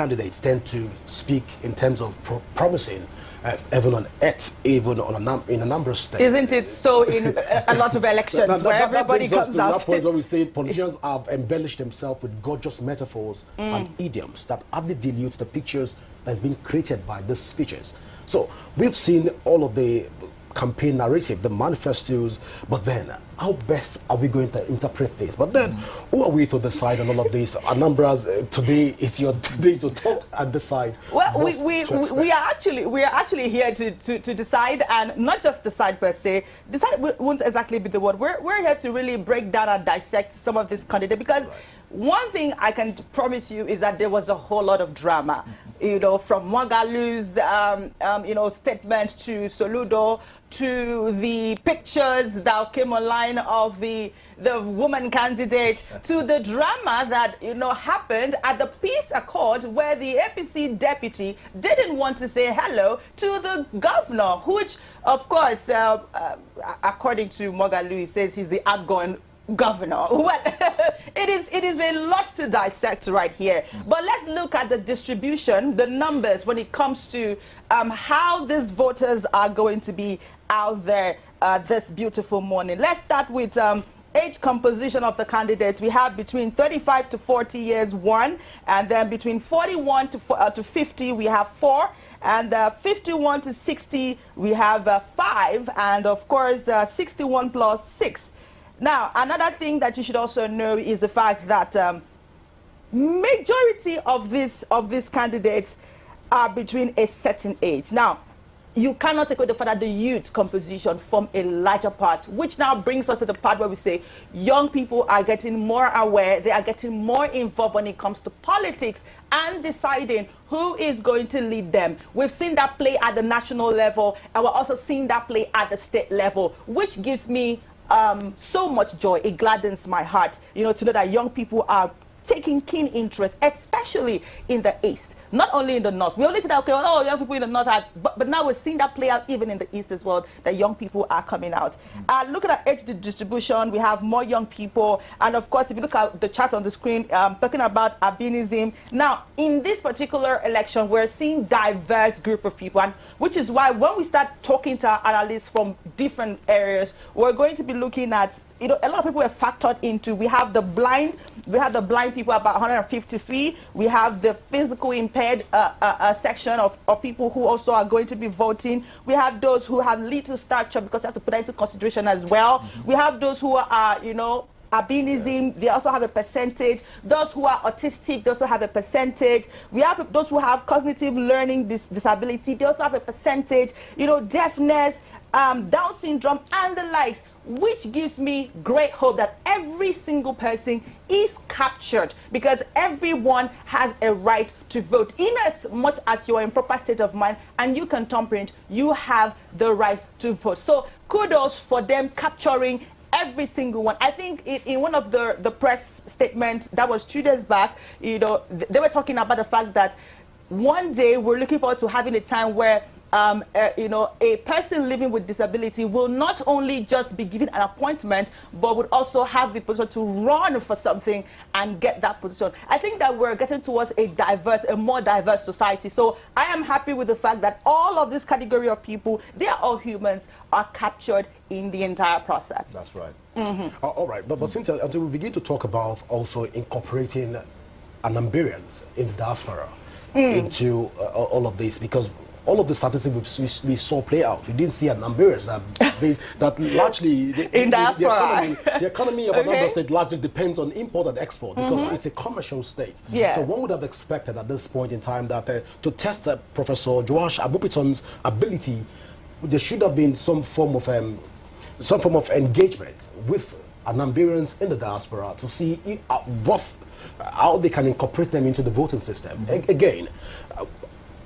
candidates tend to speak in terms of promising, even on Earth, even on in Anambra State. Isn't it so in a lot of elections where everybody comes out? That point where we say politicians have embellished themselves with gorgeous metaphors and idioms that hardly dilute the pictures that's been created by these speeches. So we've seen all of the campaign narrative, the manifestos, but then how best are we going to interpret this? But then who are we to decide on all of this? Anambra's today, it's your day to talk and decide. Well, we are actually here to decide, and not just decide per se. Decide won't exactly be the word. We're here to really break down and dissect some of this candidate, because one thing I can promise you is that there was a whole lot of drama, you know, from Mwagalu's statement to Soludo, to the pictures that came online of the woman candidate, to the drama that happened at the peace accord, where the APC deputy didn't want to say hello to the governor, which of course according to Mwagalu, he says he's the outgoing governor. Well, it is a lot to dissect right here, but let's look at the distribution, the numbers when it comes to how these voters are going to be out there this beautiful morning. Let's start with age composition of the candidates. We have between 35 to 40 years, 1, and then between 41 to 50 we have 4, and 51 to 60 we have 5, and of course 61 plus 6. Now, another thing that you should also know is the fact that majority of these candidates are between a certain age. Now, you cannot take away the fact that the youth composition form a larger part, which now brings us to the part where we say young people are getting more aware, they are getting more involved when it comes to politics and deciding who is going to lead them. We've seen that play at the national level, and we're also seeing that play at the state level, which gives me so much joy. It gladdens my heart, to know that young people are taking keen interest, especially in the East, not only in the North. We only say that, okay, oh, young people in the North are, but now we're seeing that play out even in the East as well, that young people are coming out. Looking at age distribution, we have more young people, and of course, if you look at the chart on the screen, talking about albinism. Now, in this particular election, we're seeing diverse group of people, and which is why when we start talking to our analysts from different areas, we're going to be looking at, a lot of people are factored into. We have the blind people, about 153. We have the physical impaired section of people who also are going to be voting. We have those who have little stature, because you have to put that into consideration as well. We have those who are, albinism, they also have a percentage. Those who are autistic, they also have a percentage. We have those who have cognitive learning disability, they also have a percentage. Deafness, Down syndrome, and the likes, which gives me great hope that every single person is captured, because everyone has a right to vote. In as much as you're in proper state of mind and you can thumbprint, you have the right to vote. So kudos for them capturing every single one. I think in one of the press statements that was 2 days back, they were talking about the fact that one day we're looking forward to having a time where a person living with disability will not only just be given an appointment, but would also have the position to run for something and get that position. I think that we're getting towards a more diverse society. So I am happy with the fact that all of this category of people, they are all humans, are captured in the entire process. That's right. All right, but Cynthia, until we begin to talk about also incorporating Anambrians in the diaspora into all of this, because all of the statistics we saw play out, we didn't see Anambrians that largely in diaspora. The economy of Anambra State largely depends on import and export, because it's a commercial state. Yeah. So one would have expected at this point in time that to test Professor Joash Abupiton's ability, there should have been some form of engagement with Anambrians in the diaspora to see how they can incorporate them into the voting system. Again,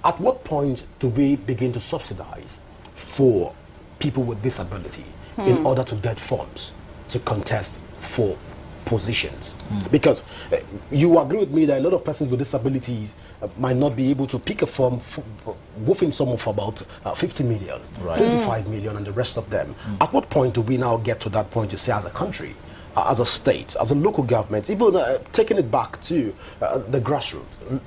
at what point do we begin to subsidize for people with disability in order to get funds to contest for positions? Because you agree with me that a lot of persons with disabilities might not be able to pick a form within some of about 50 million, 25 million, and the rest of them. At what point do we now get to that point to say, as a country, as a state, as a local government, even taking it back to the grassroots,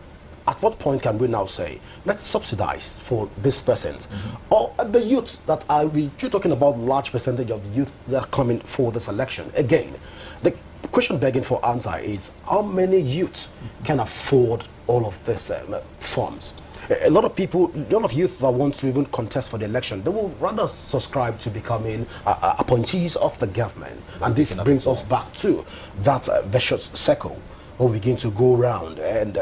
at what point can we now say, let's subsidize for these persons? Or the youth that you're talking about, large percentage of youth that are coming for this election. Again, the question begging for answer is, how many youth can afford all of these forms? A lot of people, a lot of youth that want to even contest for the election, they will rather subscribe to becoming appointees of the government. And this brings us back to that vicious circle will begin to go around, and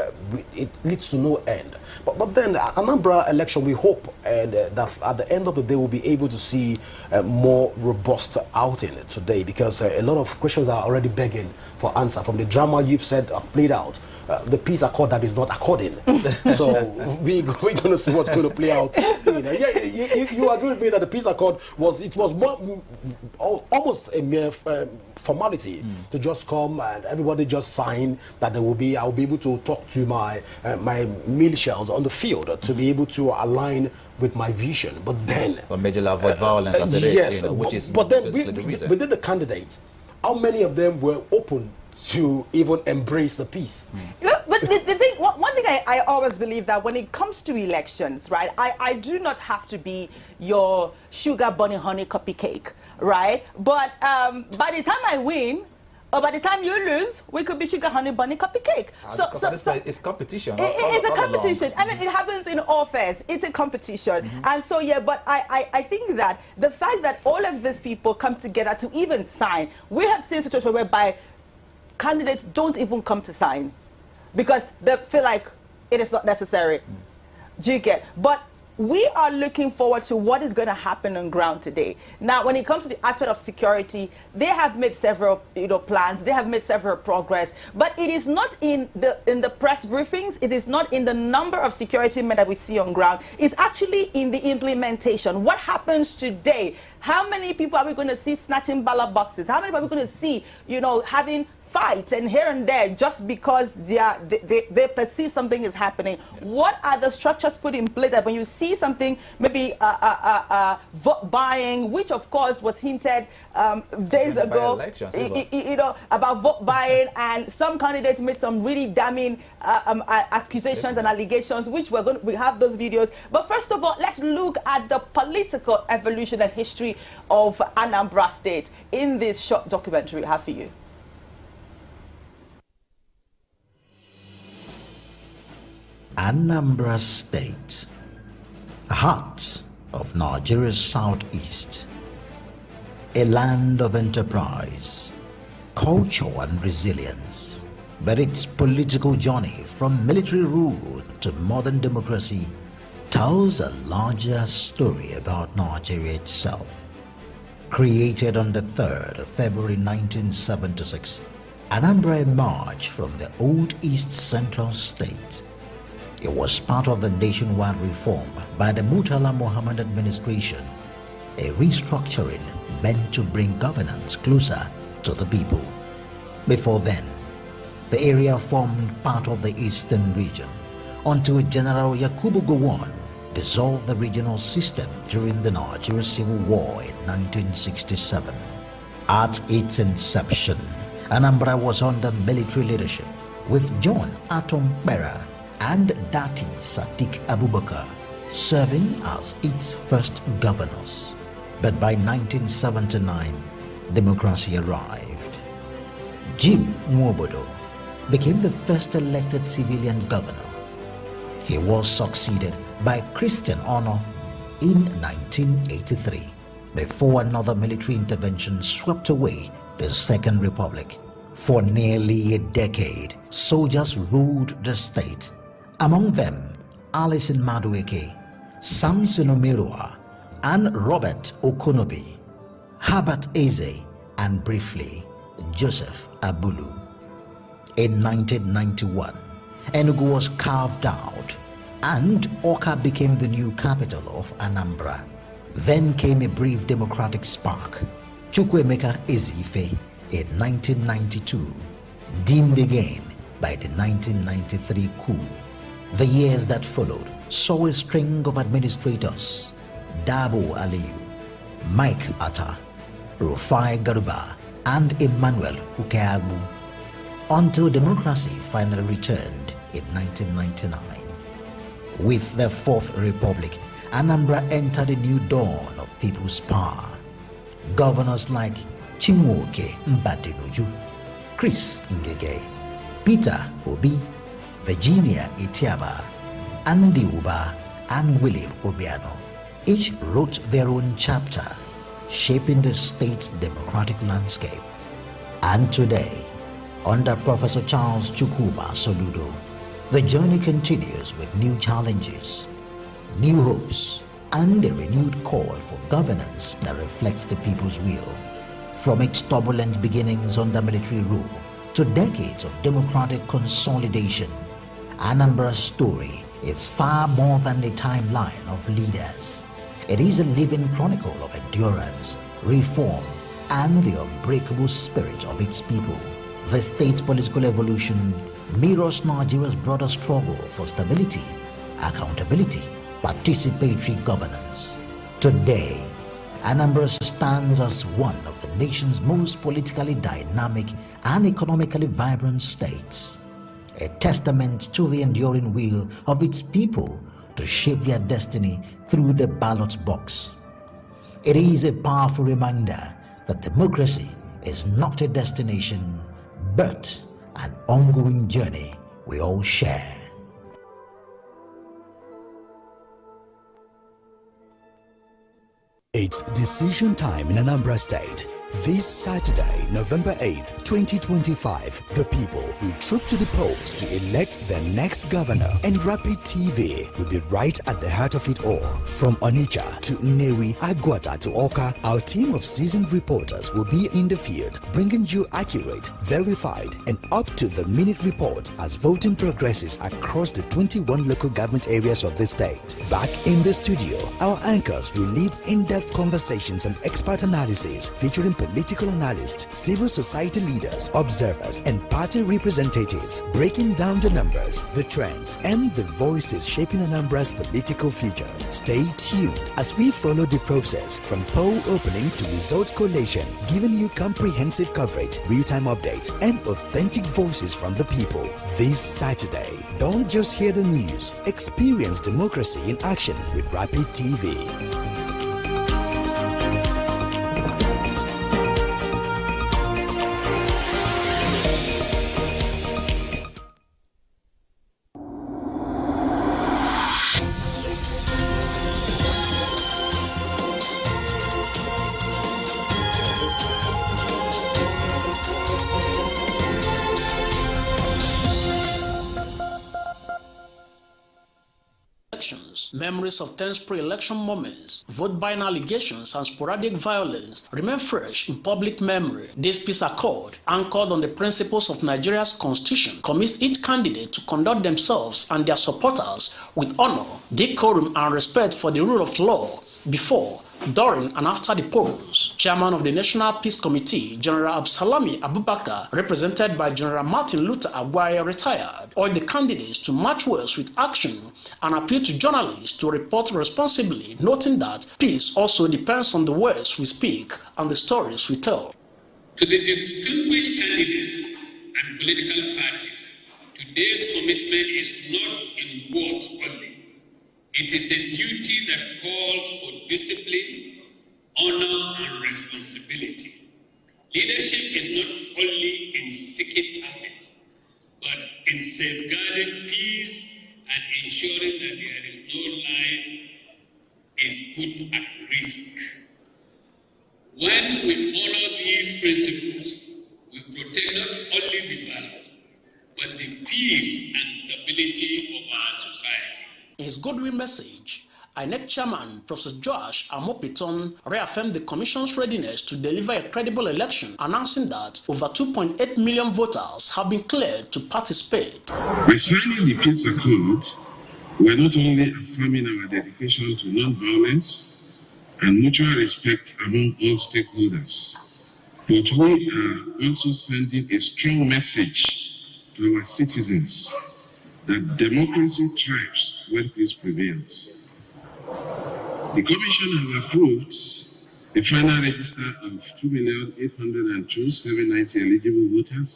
it leads to no end. But then Anambra election, we hope that at the end of the day we'll be able to see more robust outing today, because a lot of questions are already begging for answer. From the drama you've said have played out, the peace accord that is not according. So we're going to see what's going to play out. Yeah, you agree with me that the peace accord was more, almost a mere formality to just come and everybody just sign that I'll be able to talk to my militias on the field to be able to align with my vision. But then majorly avoid violence as it yes, is, which is but then the reason. within the candidates, how many of them were open to even embrace the peace? But the thing, one thing I always believe that when it comes to elections, right, I do not have to be your sugar bunny honey cupcake, right? But by the time I win, or by the time you lose, we could be sugar honey bunny cupcake. So it's competition. It's a competition. I mean, it happens in all fairs. It's a competition. And so, yeah, but I think that the fact that all of these people come together to even sign, we have seen a situation whereby candidates don't even come to sign because they feel like it is not necessary. Do you get? But we are looking forward to what is going to happen on ground today. Now, when it comes to the aspect of security, they have made several plans. They have made several progress, but it is not in the press briefings. It is not in the number of security men that we see on ground. It's actually in the implementation. What happens today? How many people are we going to see snatching ballot boxes? How many people are we going to see, having fights and here and there just because they perceive something is happening? What are the structures put in place that when you see something, maybe vote buying, which of course was hinted days ago, about vote buying, and some candidates made some really damning accusations and allegations, which we have those videos. But first of all, let's look at the political evolution and history of Anambra State in this short documentary we have for you. Anambra State, heart of Nigeria's southeast, a land of enterprise, culture and resilience, but its political journey from military rule to modern democracy tells a larger story about Nigeria itself. Created on the 3rd of February 1976, Anambra emerged from the old East Central State. It was part of the nationwide reform by the Murtala Mohammed administration, a restructuring meant to bring governance closer to the people. Before then, the area formed part of the eastern region until General Yakubu Gowon dissolved the regional system during the Nigeria Civil War in 1967. At its inception, Anambra was under military leadership with John Atom Bera and Dati Sadiq Abubakar serving as its first governors. But by 1979, democracy arrived. Jim Nwobodo became the first elected civilian governor. He was succeeded by Christian Ono in 1983, before another military intervention swept away the Second Republic. For nearly a decade, soldiers ruled the state. Among them, Alison Madueke, Samson Omerua, and Robert Okonobi, Herbert Eze, and briefly, Joseph Abulu. In 1991, Enugu was carved out and Awka became the new capital of Anambra. Then came a brief democratic spark, Chukwuemeka Ezife, in 1992, dimmed again by the 1993 coup. The years that followed saw a string of administrators, Dabo Aliyu, Mike Atta, Rufai Garuba, and Emmanuel Ukeagbu, until democracy finally returned in 1999. With the Fourth Republic, Anambra entered a new dawn of people's power. Governors like Chinwoke Mbadinuju, Chris Ngege, Peter Obi, Virginia Itiaba, Andy Uba, and Willie Obiano each wrote their own chapter, shaping the state's democratic landscape. And today, under Professor Charles Chukwuba Soludo, the journey continues with new challenges, new hopes, and a renewed call for governance that reflects the people's will. From its turbulent beginnings under military rule to decades of democratic consolidation, Anambra's story is far more than a timeline of leaders. It is a living chronicle of endurance, reform, and the unbreakable spirit of its people. The state's political evolution mirrors Nigeria's broader struggle for stability, accountability, participatory governance. Today, Anambra stands as one of the nation's most politically dynamic and economically vibrant states, a testament to the enduring will of its people to shape their destiny through the ballot box. It is a powerful reminder that democracy is not a destination, but an ongoing journey we all share. It's decision time in Anambra State. This Saturday, November 8th, 2025, the people will troop to the polls to elect their next governor, and Rapid TV will be right at the heart of it all. From Onitsha to Nnewi, Agwata to Oka, our team of seasoned reporters will be in the field, bringing you accurate, verified, and up-to-the-minute report as voting progresses across the 21 local government areas of the state. Back in the studio, our anchors will lead in-depth conversations and expert analysis featuring political analysts, civil society leaders, observers, and party representatives, breaking down the numbers, the trends, and the voices shaping Anambra's political future. Stay tuned as we follow the process from poll opening to results collation, giving you comprehensive coverage, real-time updates, and authentic voices from the people. This Saturday, don't just hear the news, experience democracy in action with Rapid TV. Memories of tense pre-election moments, vote-buying allegations, and sporadic violence remain fresh in public memory. This peace accord, anchored on the principles of Nigeria's constitution, commits each candidate to conduct themselves and their supporters with honor, decorum, and respect for the rule of law before, during, and after the polls. Chairman of the National Peace Committee, General Absalami Abubakar, represented by General Martin Luther Agwaya, retired, urged the candidates to match words with action and appeal to journalists to report responsibly, noting that peace also depends on the words we speak and the stories we tell. To the distinguished candidates and political parties, today's commitment is not in words only. It is a duty that calls for discipline, honor, and responsibility. Leadership is not only in seeking profit, but in safeguarding peace and ensuring that there is no life is put at risk. When we honor these principles, we protect not only the values, but the peace and stability of our society. In his goodwill message, INEC Chairman Professor Joash Amopiton reaffirmed the Commission's readiness to deliver a credible election, announcing that over 2.8 million voters have been cleared to participate. By signing the peace accord, we are not only affirming our dedication to non-violence and mutual respect among all stakeholders, but we are also sending a strong message to our citizens that democracy thrives when peace prevails. The Commission has approved the final register of 2,802,790 eligible voters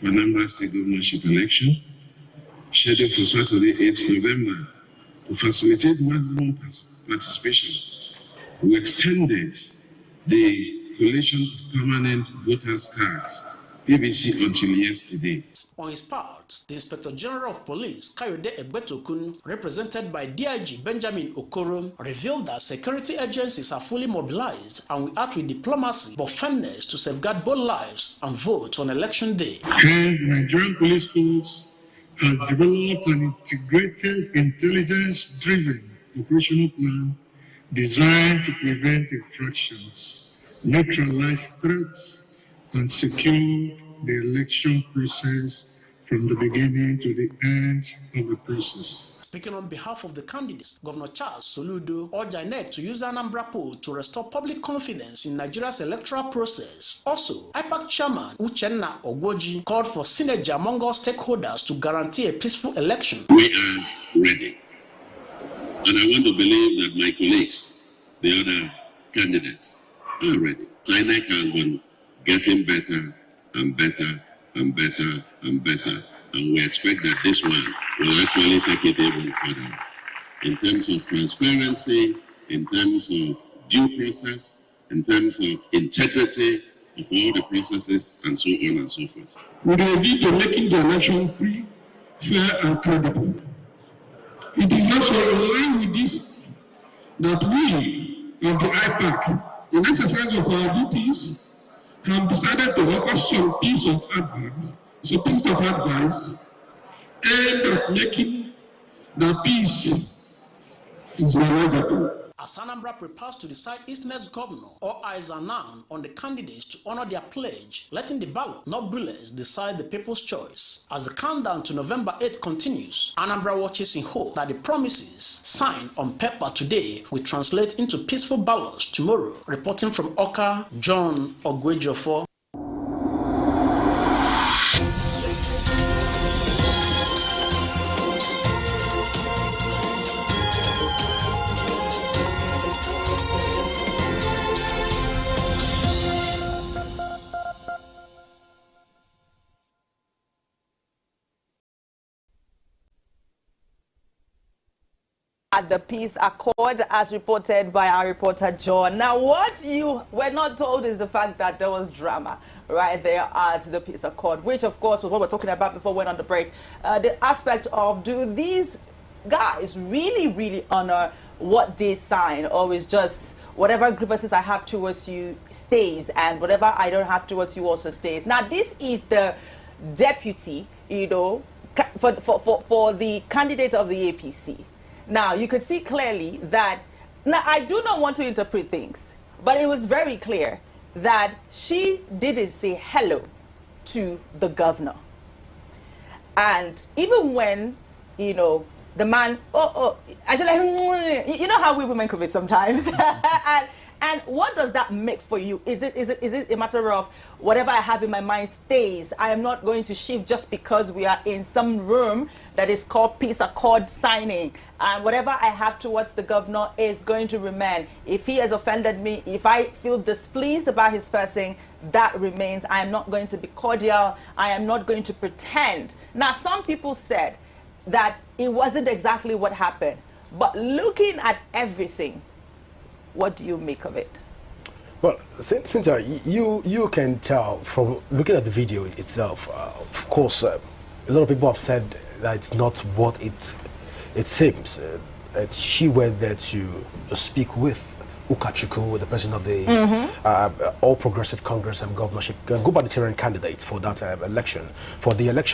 for Anambra State governorship election, scheduled for Saturday, 8th November To facilitate maximum participation, we extended the collation of permanent voters' cards, PVC, until yesterday. On his part, the Inspector General of Police, Kayode Egbetokun, represented by DIG Benjamin Okoro, revealed that security agencies are fully mobilized and will act with diplomacy but firmness to safeguard both lives and votes on election day. Hence, the Nigerian Police Force has developed an integrated, intelligence-driven operational plan designed to prevent infractions, neutralize threats, and secure the election process from the beginning to the end of the process. Speaking on behalf of the candidates, Governor Charles Soludo urged INEC to use Anambra poll to restore public confidence in Nigeria's electoral process. Also, IPAC Chairman Uchenna Ogwoji called for synergy among all stakeholders to guarantee a peaceful election. We are ready. And I want to believe that my colleagues, the other candidates, are ready. INEC has been getting better and better and better and better. And we expect that this one will actually take it even further. In terms of transparency, in terms of due process, in terms of integrity of all the processes, and so on and so forth. With a view to making the election free, fair, and credible. It is also in line with this that we of the IPAC, in exercise of our duties, have decided to offer some piece of advice aimed at making the peace is manageable. As Anambra prepares to decide its next governor, all eyes are now on the candidates to honor their pledge, letting the ballot, not bullets, decide the people's choice. As the countdown to November 8 continues, Anambra watches in hope that the promises signed on paper today will translate into peaceful ballots tomorrow. Reporting from Oka, John Ogwejofo. At the peace accord, as reported by our reporter John. Now, what you were not told is the fact that there was drama right there at the peace accord, which of course was what we're talking about before we went on the break. The aspect of, do these guys really honor what they sign, or is just whatever grievances I have towards you stays, and whatever I don't have towards you also stays? Now, this is the deputy, you know, for the candidate of the APC. Now, you could see clearly that, now I do not want to interpret things, but it was very clear that she didn't say hello to the governor. And even when, you know, the man, actually, you know how we women could be sometimes. And what does that make for you? Is it a matter of whatever I have in my mind stays? I am not going to shift just because we are in some room that is called peace accord signing, and whatever I have towards the governor is going to remain. If he has offended me, if I feel displeased about his person, that remains. I am not going to be cordial. I am not going to pretend. Now, some people said that it wasn't exactly what happened, but looking at everything, what do you make of it? Well, Cynthia, you can tell from looking at the video itself. Of course, a lot of people have said that it's not what it seems. She went there to speak with Ukachukwu, the president of the All Progressive Congress and governorship, gubernatorial candidate for that election,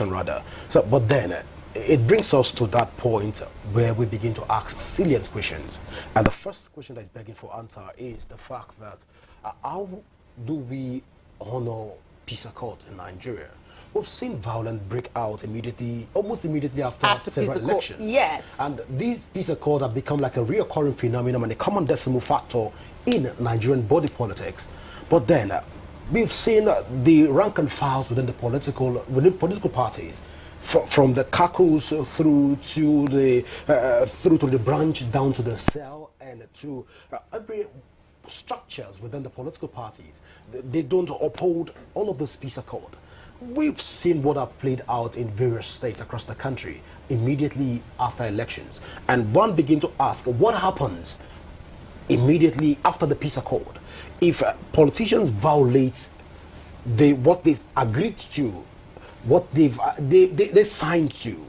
rather. So, but then it brings us to that point where we begin to ask salient questions. And the first question that is begging for answer is the fact that how do we honor peace accord in Nigeria? We've seen violence break out almost immediately after several elections. Yes. And these peace accords have become like a reoccurring phenomenon and a common decimal factor in Nigerian body politics. But then we've seen the rank and files within political parties, from the caucus through to the branch down to the cell and to every structures within the political parties. They don't uphold all of this peace accord. we've seen what have played out in various states across the country immediately after elections. And one begin to ask, what happens immediately after the peace accord? If politicians violate what they've agreed to, what they signed to,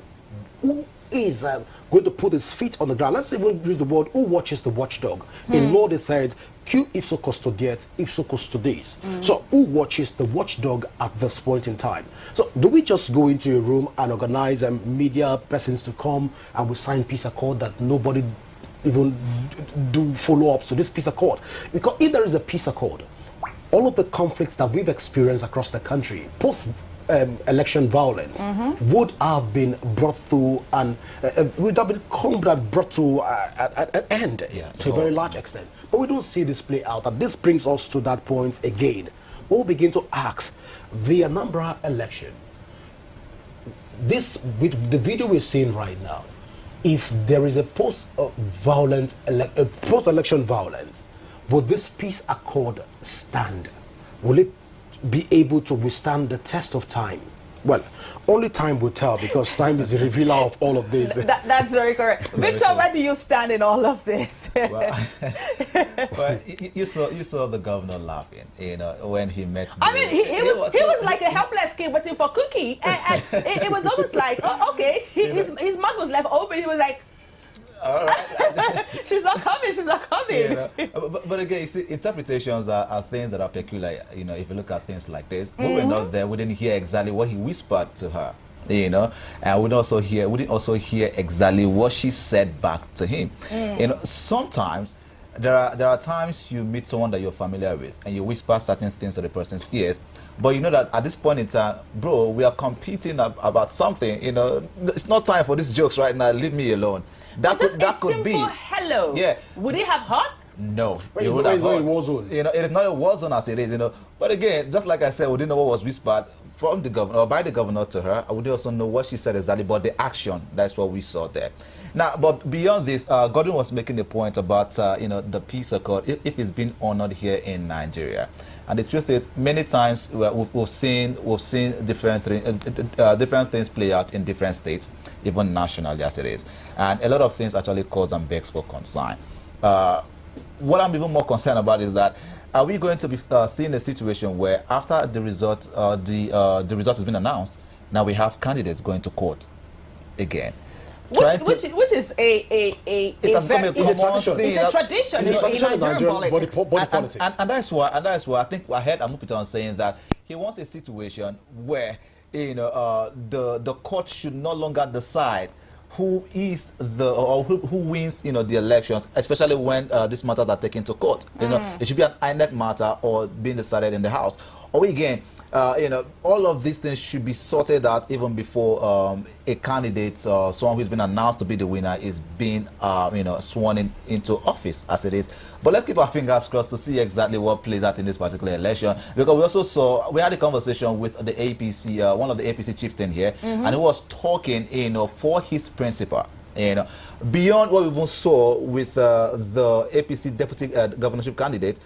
who is going to put his feet on the ground? Let's even use the word, who watches the watchdog? In law, they said, Q ipso custodiet, ipso custodis. So who watches the watchdog at this point in time? So do we just go into a room and organize media persons to come and we sign peace accord that nobody even do follow-ups to this peace accord? Because if there is a peace accord, all of the conflicts that we've experienced across the country, post-election violence, would have been brought through and would have been brought to an end to a very large extent. But we don't see this play out. And this brings us to that point again. We'll begin to ask, the Anambra election, this with the video we're seeing right now, if there is a post-election violence, will this peace accord stand? Will it be able to withstand the test of time? Well, only time will tell, because time is the revealer of all of this. That's very correct. Victor, where do you stand in all of this? Well, you saw the governor laughing, when he met. I mean, he was like a helpless kid waiting for cookie, and it was almost like, oh, okay, his mouth was left open. He was like, all right. She's not coming. But again, you see, interpretations are things that are peculiar. If you look at things like this, we were not there. We didn't hear exactly what he whispered to her. And we didn't also hear exactly what she said back to him. Sometimes there are times you meet someone that you're familiar with and you whisper certain things to the person's ears. But you know that at this point in time, bro, we are competing about something. It's not time for these jokes right now. Leave me alone. That could be hello. Yeah. Would it have hurt? No. It would have hurt. It is not a war zone as it is. But again, just like I said, we didn't know what was whispered from the governor or by the governor to her. I would also know what she said exactly, but the action, that's what we saw there. Now, but beyond this, Gordon was making a point about the peace accord, if it's been honored here in Nigeria. And the truth is, many times we've seen different things play out in different states, even nationally as it is. And a lot of things actually cause and begs for concern. What I'm even more concerned about is that, are we going to be seeing a situation where after the result has been announced, now we have candidates going to court again? Which is a tradition in Nigerian politics. And that's why I think I heard Amupitan saying that he wants a situation where the court should no longer decide who is who wins the elections, especially when these matters are taken to court. It should be an INEC matter or being decided in the House. Or again, all of these things should be sorted out even before a candidate or someone who's been announced to be the winner is being sworn into office as it is. But let's keep our fingers crossed to see exactly what plays out in this particular election, because we had a conversation with the APC, one of the APC chieftain here, and he was talking for his principle. Beyond what we even saw with the APC deputy governorship candidate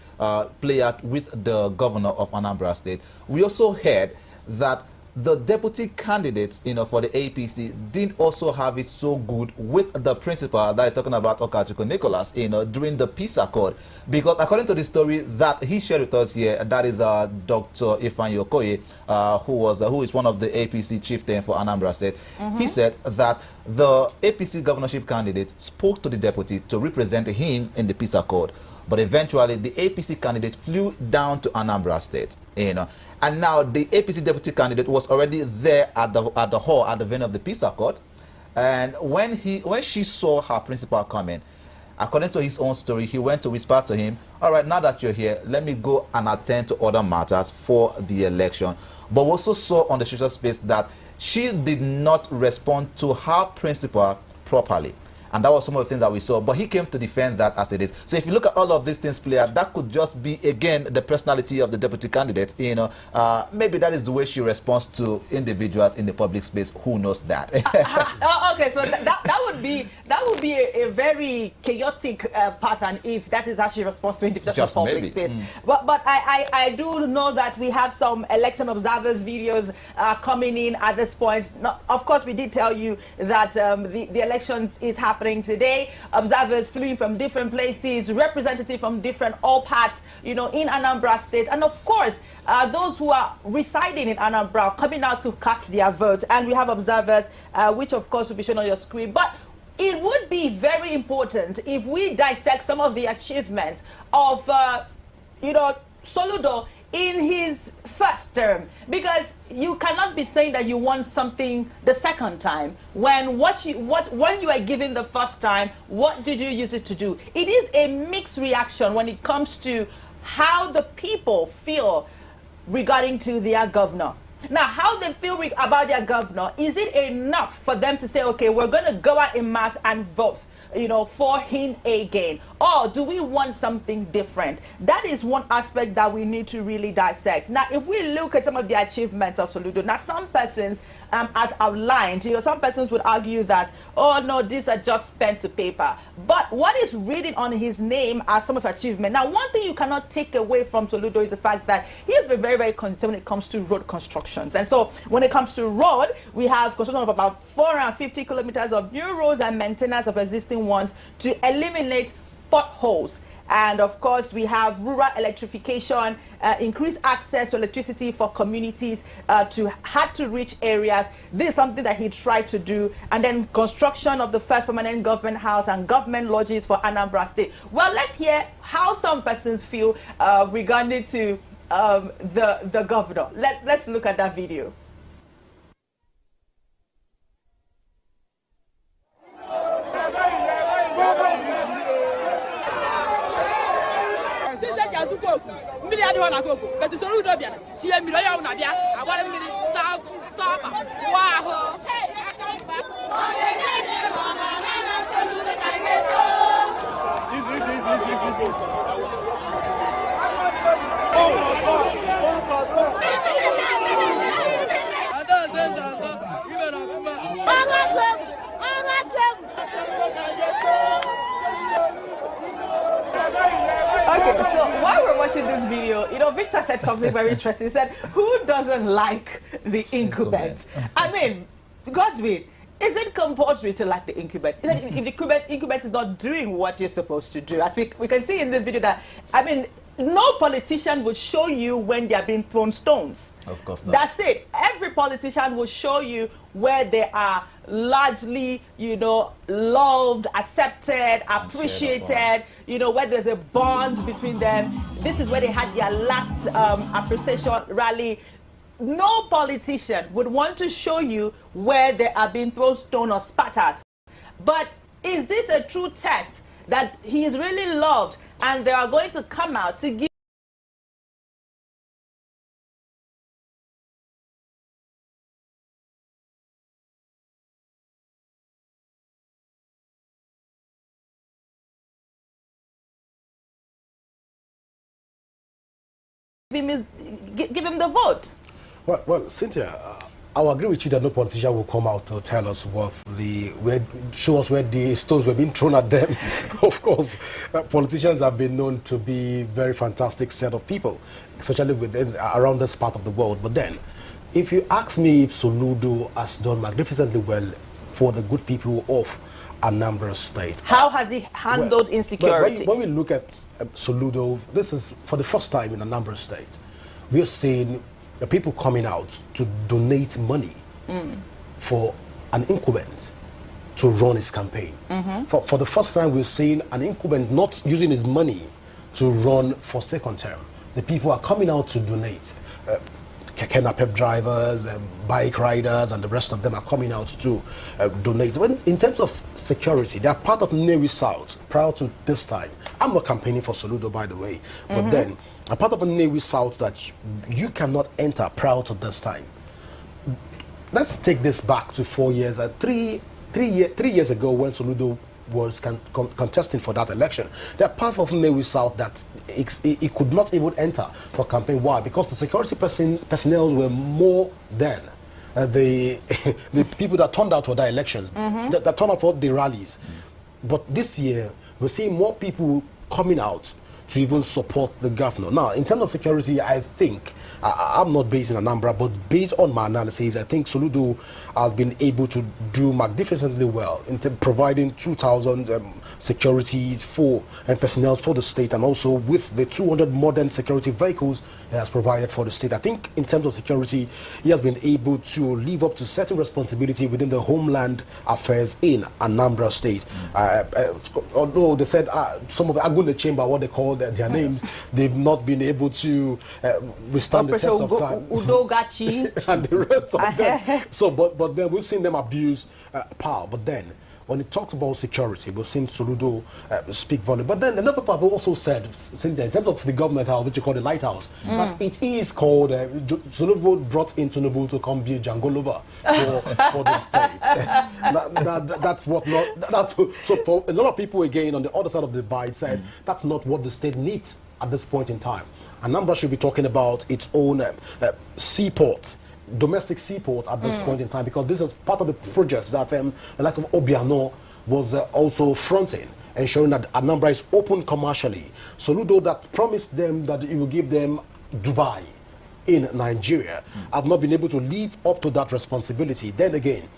play out with the governor of Anambra State, we also heard that the deputy candidates, for the APC didn't also have it so good with the principal that is talking about Okachukwu Nicholas, during the peace accord. Because according to the story that he shared with us here, that is Dr. Ifeanyi Okoye, who is one of the APC chieftain for Anambra State. He said that the APC governorship candidate spoke to the deputy to represent him in the peace accord. But eventually, the APC candidate flew down to Anambra State, and now the APC deputy candidate was already there at the hall, at the venue of the peace accord. And when she saw her principal coming, according to his own story, he went to whisper to him, all right, now that you're here, let me go and attend to other matters for the election. But we also saw on the social space that she did not respond to her principal properly. And that was some of the things that we saw. But he came to defend that as it is. So if you look at all of these things played out, that could just be, again, the personality of the deputy candidate. You know, maybe that is the way she responds to individuals in the public space. Who knows that? Okay, so that would be a very chaotic pattern if that is how she responds to individuals in the public space. But I do know that we have some election observers videos coming in at this point. Of course, we did tell you that the elections is happening today. Observers fleeing from different places, representatives from different all parts, you know, in Anambra State, and of course those who are residing in Anambra coming out to cast their vote. And we have observers, which of course will be shown on your screen. But it would be very important if we dissect some of the achievements of, you know, Soludo in his first term, because you cannot be saying that you want something the second time when when you are given the first time, what did you use it to do? It is a mixed reaction when it comes to how the people feel regarding to their governor. Now, how they feel about their governor, is it enough for them to say, okay, we're going to go out in mass and vote, you know, for him again? Or do we want something different? That is one aspect that we need to really dissect. Now, if we look at some of the achievements of Soludo, now some persons, as outlined, you know, some persons would argue that, oh no, these are just pen to paper. But what is written on his name are some of the achievements. Now, one thing you cannot take away from Soludo is the fact that he has been very, very concerned when it comes to road constructions. And so when it comes to road, we have construction of about 450 kilometers of new roads and maintenance of existing ones to eliminate potholes. And of course, we have rural electrification, increased access to electricity for communities to hard-to-reach areas. This is something that he tried to do. And then construction of the first permanent government house and government lodges for Anambra State. Well, let's hear how some persons feel regarding to the governor. Let's look at that video. Mmiri adịghị na koko betu soro udo bịara tinye mmiri onye ọbụla bịa agbara mmiri sọba wa ahụ. Okay, so while we're watching this video, you know, Victor said something very interesting. He said, who doesn't like the incumbent? I mean, Godwin, is it compulsory to like the incumbent? If the incumbent is not doing what you're supposed to do, as we can see in this video that, I mean, no politician would show you when they are being thrown stones. Of course not. That's it. Every politician will show you where they are largely, you know, loved, accepted, appreciated, you know, where there's a bond between them. This is where they had their last appreciation rally. No politician would want to show you where they are being thrown stone or spat at. But is this a true test that he is really loved and they are going to come out to give him the vote? Well, Cynthia, I'll agree with you that no politician will come out to tell us show us where the stones were being thrown at them. Of course, politicians have been known to be very fantastic set of people, especially around this part of the world. But then, if you ask me if Soludo has done magnificently well for the good people of Anambra State. How has he handled insecurity? When we look at Soludo, this is for the first time in Anambra State. We are seeing the people coming out to donate money for an incumbent to run his campaign. For the first time, we're seeing an incumbent not using his money to run for second term. The people are coming out to donate. Keke napep drivers, bike riders, and the rest of them are coming out to donate. When, in terms of security, they are part of Nnewi South prior to this time. I'm not campaigning for Soludo, by the way, but then a part of Nnewi South that you cannot enter prior to this time. Let's take this back to 4 years, 3 years ago when Soludo was contesting for that election. There are parts of Nnewi South that it could not even enter for campaign. Why? Because the security personnel were more than the people that turned out for the elections, that turned out for the rallies. But this year, we're seeing more people coming out to even support the governor. Now, in terms of security, I think, I'm not based in Anambra, but based on my analysis, I think Soludo has been able to do magnificently well in providing 2,000 securities for and personnel for the state, and also with the 200 modern security vehicles he has provided for the state. I think in terms of security, he has been able to live up to certain responsibility within the homeland affairs in Anambra State. Although they said some of the Agunda Chamber, what they call their names, they've not been able to withstand the test of time. Udogachi and the rest of them. So, but then we've seen them abuse power. But then, when it talks about security, we've seen Soludo speak volume. But then another part also said, Cynthia, in terms of the government house, which you call the lighthouse, that it is called, Soludo brought in Tinubu to come be a Jangolova for the state. That's what not, so for a lot of people, again, on the other side of the divide, said that's not what the state needs at this point in time. Anambra should be talking about its own seaport, domestic seaport at this point in time, because this is part of the project that the likes of Obiano was also fronting, ensuring that Anambra is open commercially. Soludo that promised them that it will give them Dubai in Nigeria have not been able to live up to that responsibility. Then again,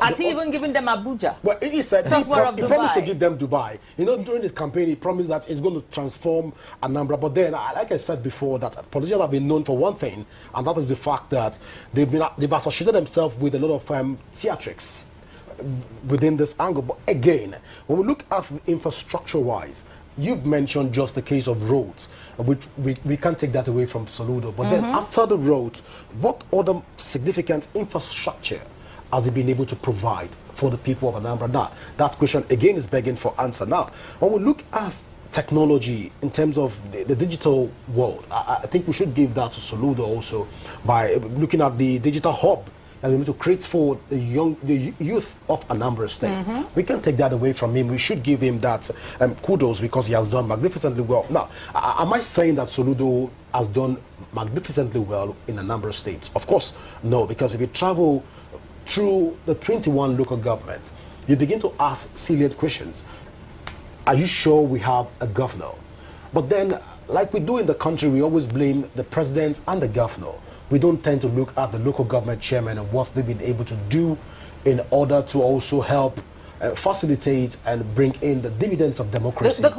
has he even given them Abuja? Well, he said he promised to give them Dubai. You know, during his campaign, he promised that he's going to transform Anambra. But then, like I said before, that politicians have been known for one thing, and that is the fact that they've associated themselves with a lot of theatrics within this angle. But again, when we look at infrastructure-wise, you've mentioned just the case of roads, which we can't take that away from Soludo. But then after the roads, what other significant infrastructure has he been able to provide for the people of Anambra? Now, that question again is begging for answer. Now, when we look at technology in terms of the digital world, I think we should give that to Soludo also by looking at the digital hub and we need to create for the youth of Anambra State. We can't take that away from him. We should give him that kudos, because he has done magnificently well. Now, am I saying that Soludo has done magnificently well in Anambra State? Of course, no, because if you travel through the 21 local governments, you begin to ask salient questions. Are you sure we have a governor? But then, like we do in the country, we always blame the president and the governor. We don't tend to look at the local government chairman and what they've been able to do in order to also help facilitate and bring in the dividends of democracy. The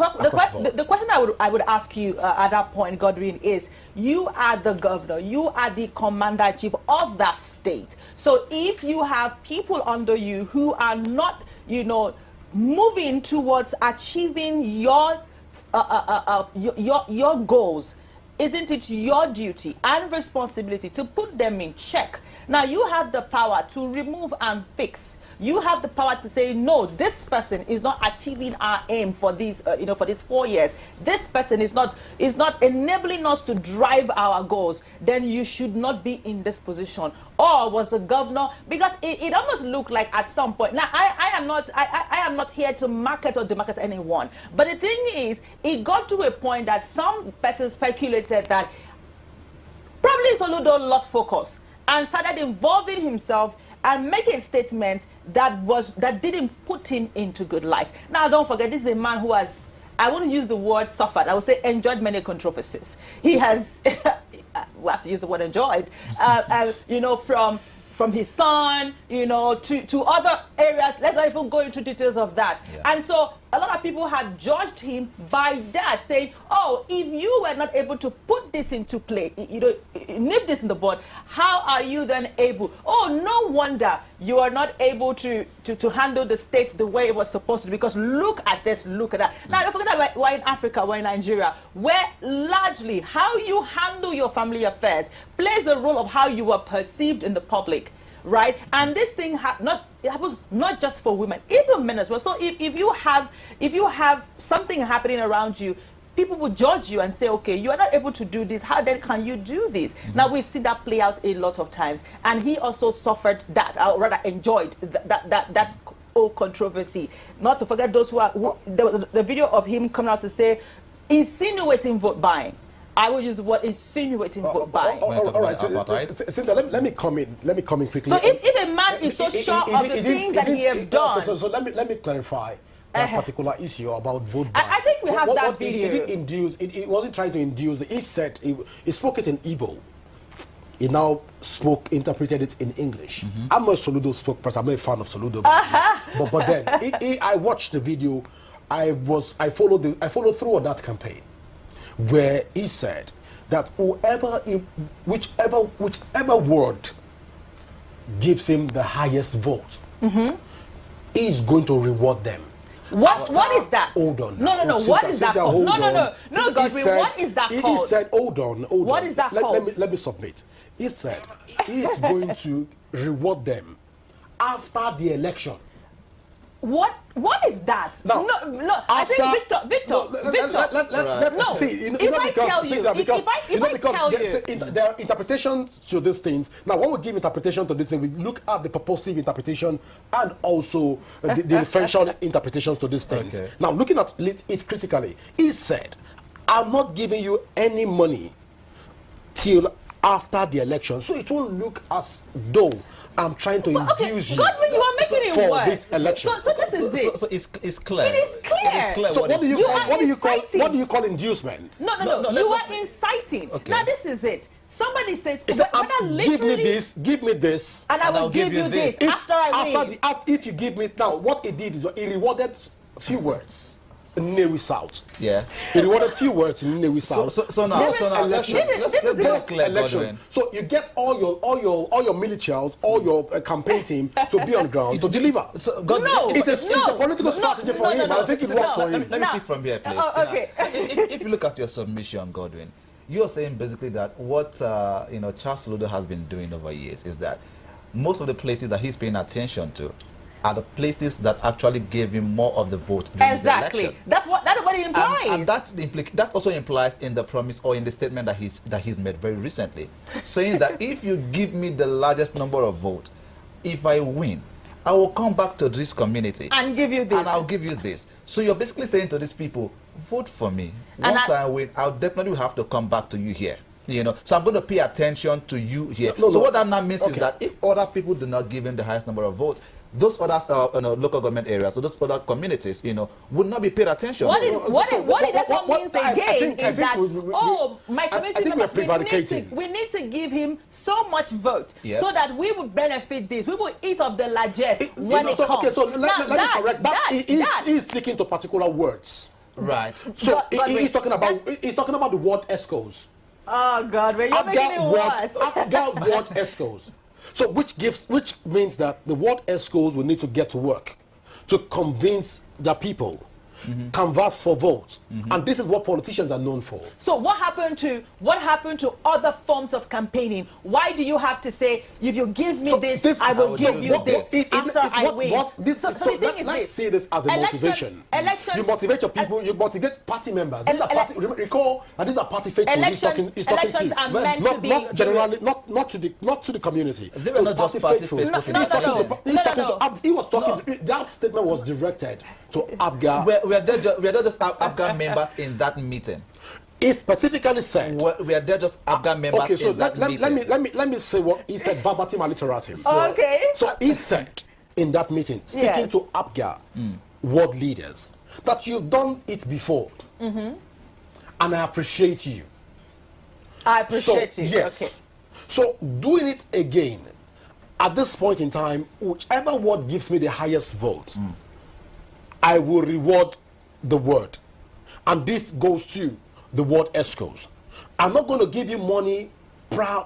question I would ask you at that point, Godwin, is you are the governor, you are the commander-in-chief of that state. So if you have people under you who are not, moving towards achieving your goals, isn't it your duty and responsibility to put them in check? Now, you have the power to remove and fix. You have the power to say, no, this person is not achieving our aim for these, for these 4 years. This person is not enabling us to drive our goals. Then you should not be in this position. Or was the governor? Because it almost looked like at some point. Now, I am not here to market or demarket anyone. But the thing is, it got to a point that some person speculated that probably Soludo lost focus and started involving himself and making statements that didn't put him into good light. Now, don't forget, this is a man who has, I wouldn't use the word suffered, I would say enjoyed many controversies. He has, we have to use the word enjoyed, from his son, to other areas. Let's not even go into details of that. Yeah. And so a lot of people have judged him by that, saying, oh, if you were not able to put this into play, nip this in the bud, how are you then able? Oh, no wonder you are not able to handle the states the way it was supposed to, because look at this, look at that. Now, don't forget that we're in Africa, we're in Nigeria, where largely how you handle your family affairs plays a role of how you are perceived in the public. Right, and this thing happens not just for women, even men as well. So if you have something happening around you, people will judge you and say, okay, you are not able to do this. How then can you do this? Now we've seen that play out a lot of times, and he also suffered that, or rather enjoyed that whole controversy. Not to forget those the video of him coming out to say, insinuating vote buying. I will use the word insinuating vote buying. All right, Cynthia, let me come in. Let me come in quickly. So if a man is so sure of the things that he has done, so let me clarify that particular issue about vote buying. I think we have that video. It wasn't trying to induce. He said he spoke it in Igbo. He now interpreted it in English. I'm not a Soludo spokesperson. I'm not a fan of Soludo. But then I watched the video. I followed through on that campaign, where he said that whichever word gives him the highest vote, he's going to reward them. What is that? Hold on. No. What is that called? No, Godwin. What is that called? He said, hold on. What is that called? Let me submit. He said he's going to reward them after the election. What is that? No. I think Victor. No. See, If I tell you, there are interpretations to these things. Now, when we give interpretation to this thing, we look at the purposive interpretation and also the differential interpretations to these things. Okay. Now, looking at it critically, he said, I'm not giving you any money till after the election, so it won't look as though I'm trying to induce you. Godwin, you are making it for worse. this election. So this is it. So it's clear. It is clear. So what do you call inducement? No. You are inciting. Okay. Now this is it. Somebody says, He said, give me this, and I will give you this after I win. If you give me now, what he did is he rewarded a few words. Newi South. Yeah. He rewarded few words in Newi South. So now let's get it clear, election. So you get all your militias, all your campaign team to be on the ground to deliver. So it's a political strategy for him. I think it works for him. Let me pick from here, please. Okay. If you look at your submission, Godwin, you're saying basically that what Charles Soludo has been doing over years is that most of the places that he's paying attention to are the places that actually gave him more of the vote during the election. That's what it implies. And that also implies in the promise or in the statement that he's made very recently, saying that if you give me the largest number of votes, if I win, I will come back to this community and give you this. And I'll give you this. So you're basically saying to these people, vote for me. Once I win, I'll definitely have to come back to you here. So I'm going to pay attention to you here. What that now means is that if other people do not give him the highest number of votes, those other local government areas or those other communities, would not be paid attention. What it therefore means again is that my community, we need to give him so much vote so that we will benefit this. We will eat of the largest when it comes. Okay, so let me correct that. He's speaking to particular words. Right. So he's talking about the word ESCOs. Oh God, you're making it worse. Abga word ESCOs. So which means that the ward ESCOs will need to get to work to convince the people, canvass for votes, and this is what politicians are known for. So what happened to other forms of campaigning? Why do you have to say, if you give me this, I will give you this after I win? Let's see this as a motivation. You motivate your people. You motivate party members. Recall that these are party faithful. He's talking to. Not generally, not to the community. They were not just party faithful. He was talking. That statement was directed to Abga. We are not just Abga members in that meeting. He specifically said we are just Abga members in that meeting. Let me say what he said verbatim and literatim. So he said in that meeting, speaking to Abga world leaders, that you've done it before, and I appreciate you. I appreciate you. Yes. Okay. So doing it again at this point in time, whichever word gives me the highest vote, I will reward the word. And this goes to the word ESCOs. I'm not going to give you money prior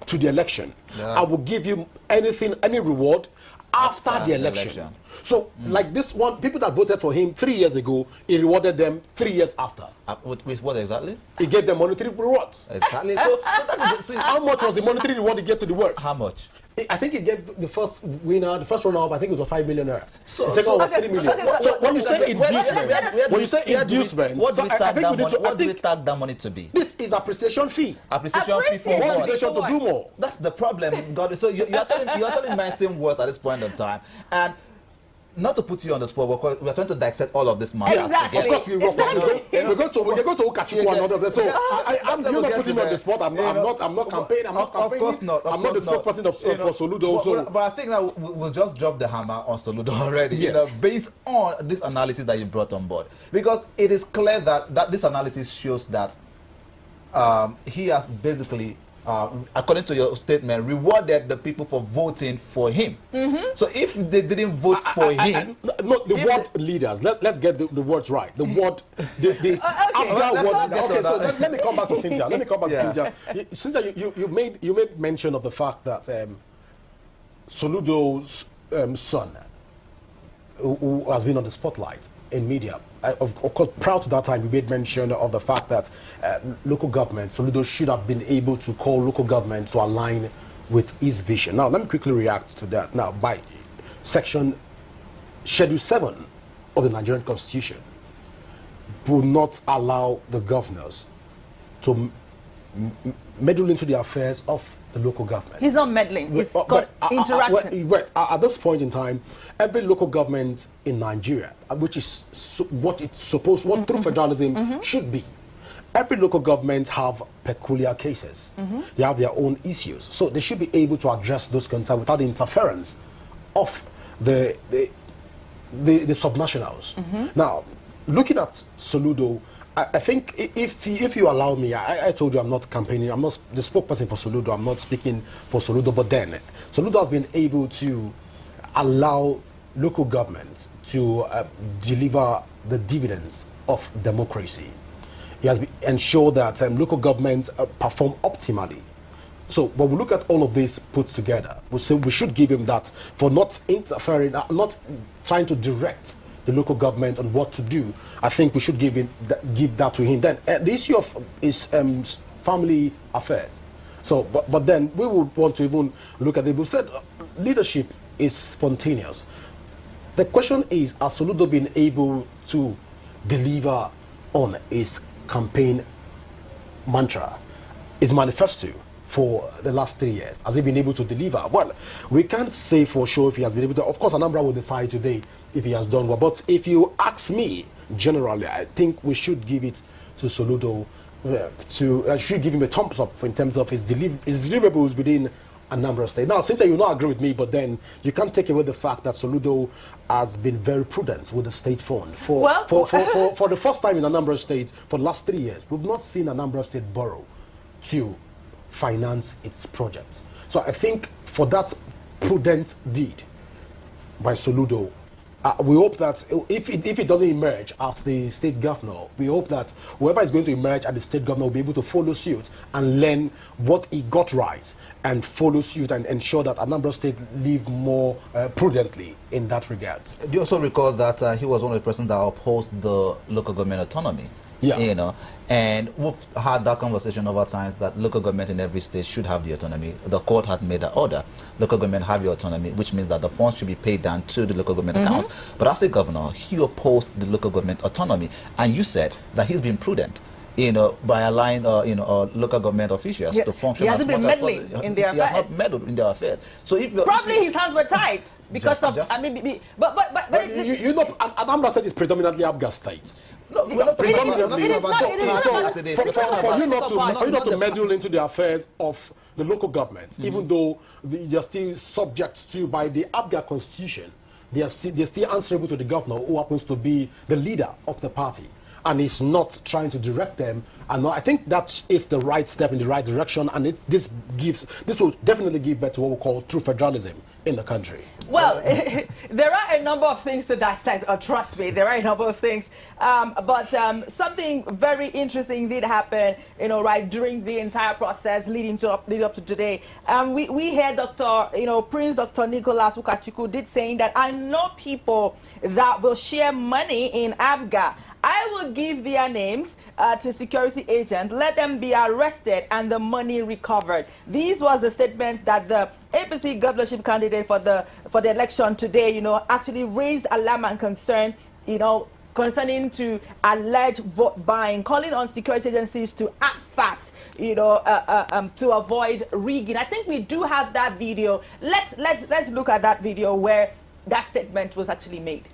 to the election. I will give you any reward after the election. So, like this one, people that voted for him 3 years ago, he rewarded them 3 years after. With what exactly? He gave them monetary rewards. Exactly. So how much was the monetary reward he gave to the words? How much? I think he gave the first winner, the first runner-up, I think it was 5 million naira. So, the second was 3 million. So when you say inducement, what do we tag that money to be? This is appreciation fee. Appreciation fee for what? Motivation to do more. That's the problem, God. So you're telling my same words at this point in time, and not to put you on the spot, because we're trying to dissect all of this matter. Exactly. Of course, we're going to Okachuku and all of that. So you're not putting me on the spot. I'm not campaigning. Of course not. I'm not the spokesperson for Soludo. But I think that we'll just drop the hammer on Soludo already. Yes. Based on this analysis that you brought on board, because it is clear that this analysis shows that he has basically, according to your statement, rewarded the people for voting for him. So if they didn't vote for him, no, the word leaders. Let's get the words right. The word, okay, so let me come back to Cynthia. Cynthia. Cynthia, you made mention of the fact that Soludo's son, who has been on the spotlight in media. Of course, prior to that time, we made mention of the fact that local government, Soludo should have been able to call local government to align with his vision. Now, let me quickly react to that. Now, by Schedule 7 of the Nigerian Constitution, will not allow the governors to meddle into the affairs of the local government. He's not meddling. He's got interaction. At this point in time, every local government in Nigeria, which is what true federalism should be, every local government have peculiar cases. They have their own issues. So they should be able to address those concerns without the interference of the subnationals. Now, looking at Soludo, I think if you allow me, I told you I'm not campaigning, I'm not the spokesperson for Soludo, I'm not speaking for Soludo, but then Soludo has been able to allow local governments to deliver the dividends of democracy. He has ensured that local governments perform optimally. So when we look at all of this put together, we say we should give him that for not interfering, not trying to direct the local government on what to do. I think we should give that to him. Then the issue of his family affairs. So, but then we would want to even look at it. We said leadership is spontaneous. The question is, has Soludo been able to deliver on his campaign mantra, his manifesto for the last 3 years? Has he been able to deliver? Well, we can't say for sure if he has been able to. Of course, Anambra will decide today if he has done well. But if you ask me, generally, I think we should give it to Soludo. Should give him a thumbs up in terms of his deliverables within Anambra State. Now, since you not agree with me, but then you can't take away the fact that Soludo has been very prudent with the state fund. For the first time in Anambra State, for the last 3 years, we've not seen Anambra State borrow to finance its projects. So I think for that prudent deed by Soludo, we hope that if it doesn't emerge as the state governor, we hope that whoever is going to emerge as the state governor will be able to follow suit and learn what he got right and follow suit and ensure that Anambra State live more prudently in that regard. Do you also recall that he was one of the persons that opposed the local government autonomy? Yeah. You know, and we've had that conversation over times that local government in every state should have the autonomy. The court had made that order. Local government have the autonomy, which means that the funds should be paid down to the local government accounts. But as a governor, he opposed the local government autonomy. And you said that he's been prudent, you know, by allowing, local government officials to function. He hasn't been meddling in their affairs. He has not meddled in their affairs. So if probably his hands were tied because but you know, Anambra State is predominantly Abga State. No, we're not for you not to meddle into the affairs of the local government, even though they are still subject to, by the Abga Constitution, they're still answerable to the governor, who happens to be the leader of the party, and is not trying to direct them. And I think that is the right step in the right direction, and this will definitely give birth to what we call true federalism in the country. Well, there are a number of things to dissect, trust me, there are a number of things. But something very interesting did happen, right during the entire process leading up to today. We heard Prince Dr. Nicholas Ukachukwu did saying that I know people that will share money in Abga. I will give their names to security agents, let them be arrested and the money recovered. This was a statement that the APC governorship candidate for the election today, actually raised alarm and concern, concerning to alleged vote buying, calling on security agencies to act fast, to avoid rigging. I think we do have that video. Let's look at that video where that statement was actually made.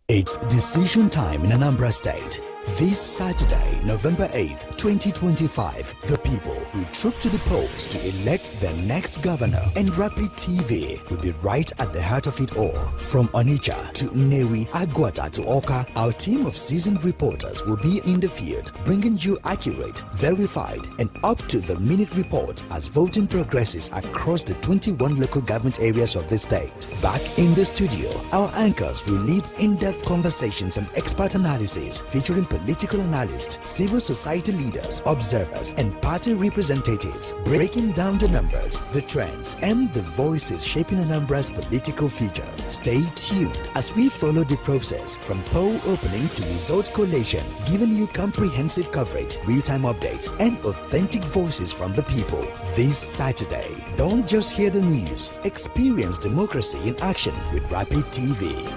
It's decision time in Anambra State. This Saturday, November 8th, 2025, the people will troop to the polls to elect their next governor, and Rapid TV will be right at the heart of it all. From Onitsha to Nnewi, Agwata to Oka, our team of seasoned reporters will be in the field, bringing you accurate, verified, and up-to-the-minute report as voting progresses across the 21 local government areas of the state. Back in the studio, our anchors will lead in-depth conversations and expert analysis featuring political analysts, civil society leaders, observers, and party representatives, breaking down the numbers, the trends, and the voices shaping Anambra's political future. Stay tuned as we follow the process from poll opening to results collation, giving you comprehensive coverage, real-time updates, and authentic voices from the people. This Saturday, don't just hear the news, experience democracy in action with Rapid TV.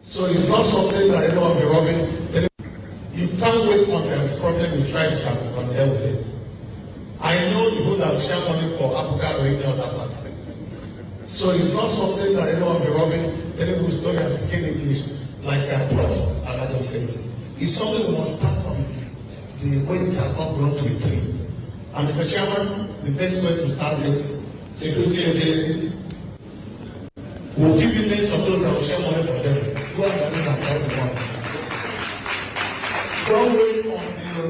So it's not something that anyone will be robbing. You can't wait until there's a problem, you try to contend with it. I know people that will share money for Africa or any other part. So it's not something that anyone will be robbing, telling people story and speaking English like Prof. Aladdin says. It's something we must start from the way it has not grown to a tree. And Mr. Chairman, the best way to start is security agencies. We'll give you names of those that will share money for them. Go and do and carry the money. Don't wait until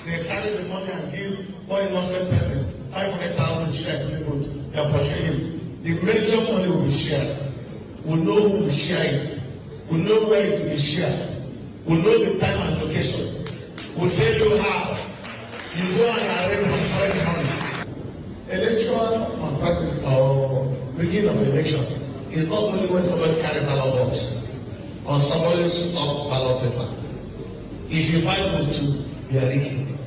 they carry the money and give one innocent person 500,000 share to people. They are pursuing him. The major money will be shared. We'll know who will share it. We'll know where it will be shared. We'll know the time and location. We'll tell you how. You go and arrange and collect the money. Electoral malpractice or rigging of the election is not only when somebody carry ballot box or somebody stop ballot paper. If you buy vote too, you are leaking.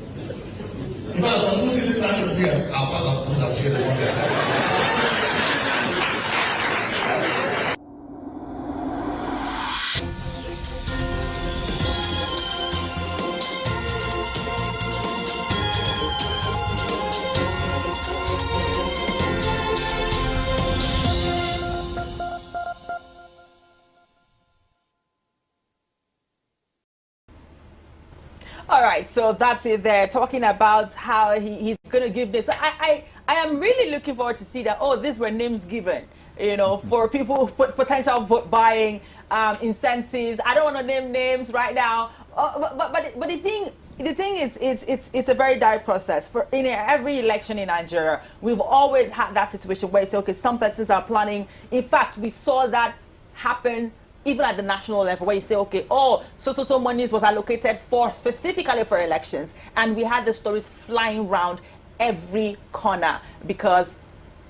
In fact, some Muslims that will be a part of people that share the money. All right, so that's it there, talking about how he's going to give this. I am really looking forward to see that, oh, these were names given, you know, for people, potential vote buying, incentives. I don't want to name names right now, but the thing is, it's a very direct process. For in every election in Nigeria, we've always had that situation where it's okay, some persons are planning. In fact, we saw that happen even at the national level, where you say, okay, oh, so monies was allocated for specifically for elections, and we had the stories flying around every corner because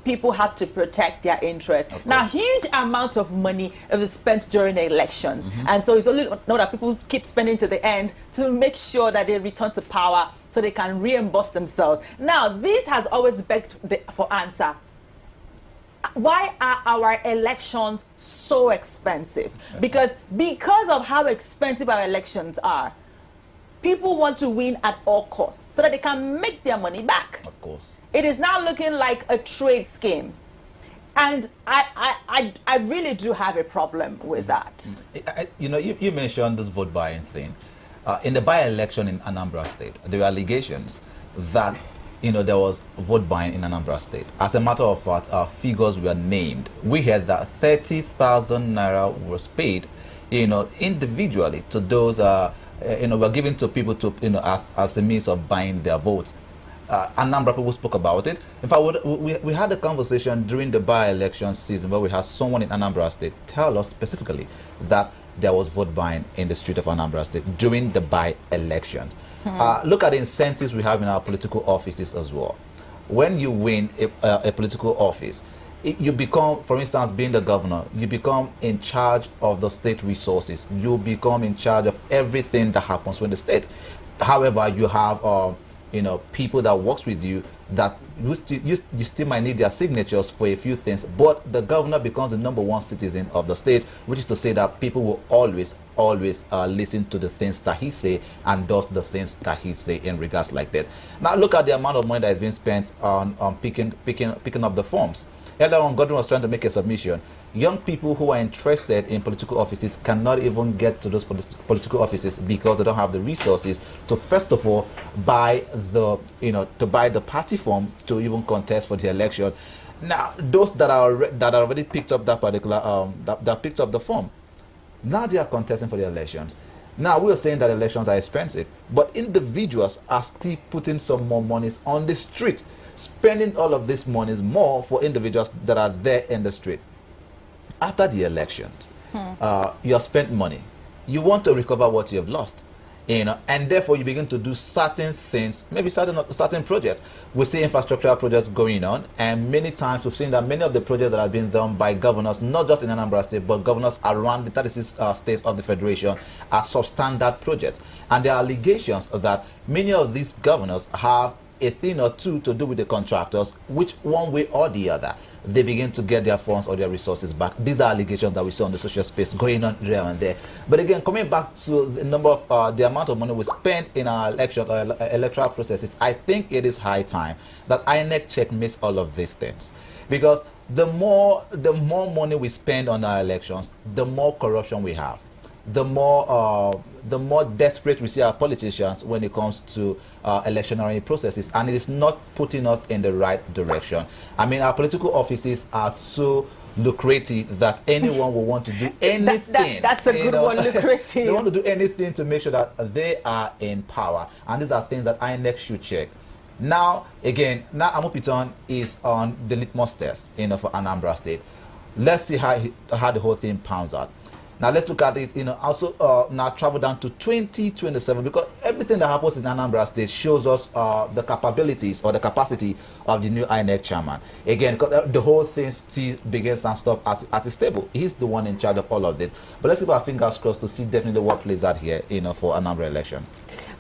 people have to protect their interests. Now, huge amount of money is spent during the elections, and so it's only know that people keep spending to the end to make sure that they return to power so they can reimburse themselves. Now, this has always begged for answer. Why are our elections so expensive? Because of how expensive our elections are, people want to win at all costs so that they can make their money back. Of course. It is now looking like a trade scheme. And I really do have a problem with that. You know, you mentioned this vote buying thing. In the by-election in Anambra State, there were allegations that, you know, there was vote buying in Anambra State. As a matter of fact, figures were named. We heard that 30,000 naira was paid, you know, individually to those, you know, were given to people to, you know, as a means of buying their votes. A number of people spoke about it. In fact, we had a conversation during the by-election season where we had someone in Anambra State tell us specifically that there was vote buying in the street of Anambra State during the by-election. Look at the incentives we have in our political offices as well. When you win a political office, you become, for instance, being the governor, you become in charge of the state resources. You become in charge of everything that happens with the state. However, you have you know, people that works with you that you still might need their signatures for a few things, but the governor becomes the #1 citizen of the state, which is to say that people will always listen to the things that he say and does the things that he say in regards like this. Now look at the amount of money that is being spent on picking up the forms. Earlier on, Godwin was trying to make a submission. Young people who are interested in political offices cannot even get to those political offices because they don't have the resources to, first of all, buy the, you know, to buy the party form to even contest for the election. Now, those that are already picked up that particular that picked up the form, now they are contesting for the elections. Now we are saying that elections are expensive, but individuals are still putting some more monies on the street, spending all of these monies more for individuals that are there in the street. After the elections, you have spent money. You want to recover what you have lost, you know, and therefore you begin to do certain things, maybe certain projects. We see infrastructural projects going on, and many times we've seen that many of the projects that have been done by governors, not just in Anambra State, but governors around the 36 states of the Federation, are substandard projects. And there are allegations that many of these governors have a thing or two to do with the contractors, which one way or the other, they begin to get their funds or their resources back. These are allegations that we see on the social space going on here and there. But again, coming back to the number of the amount of money we spend in our election or electoral processes, I think it is high time that INEC checkmates all of these things, because the more money we spend on our elections, the more corruption we have, the more desperate we see our politicians when it comes to electionary processes, and it is not putting us in the right direction. I mean, our political offices are so lucrative that anyone will want to do anything. That's a good one, lucrative. They want to do anything to make sure that they are in power, and these are things that INEC should check. Now, again, now Amupitan is on the litmus test, you know, for Anambra State. Let's see how the whole thing pans out. Now let's look at it, you know, also now travel down to 2027, because everything that happens in Anambra State shows us the capabilities or the capacity of the new INEC chairman. Again, the whole thing still begins and stops at his table. He's the one in charge of all of this. But let's keep our fingers crossed to see definitely what plays out here, you know, for Anambra election.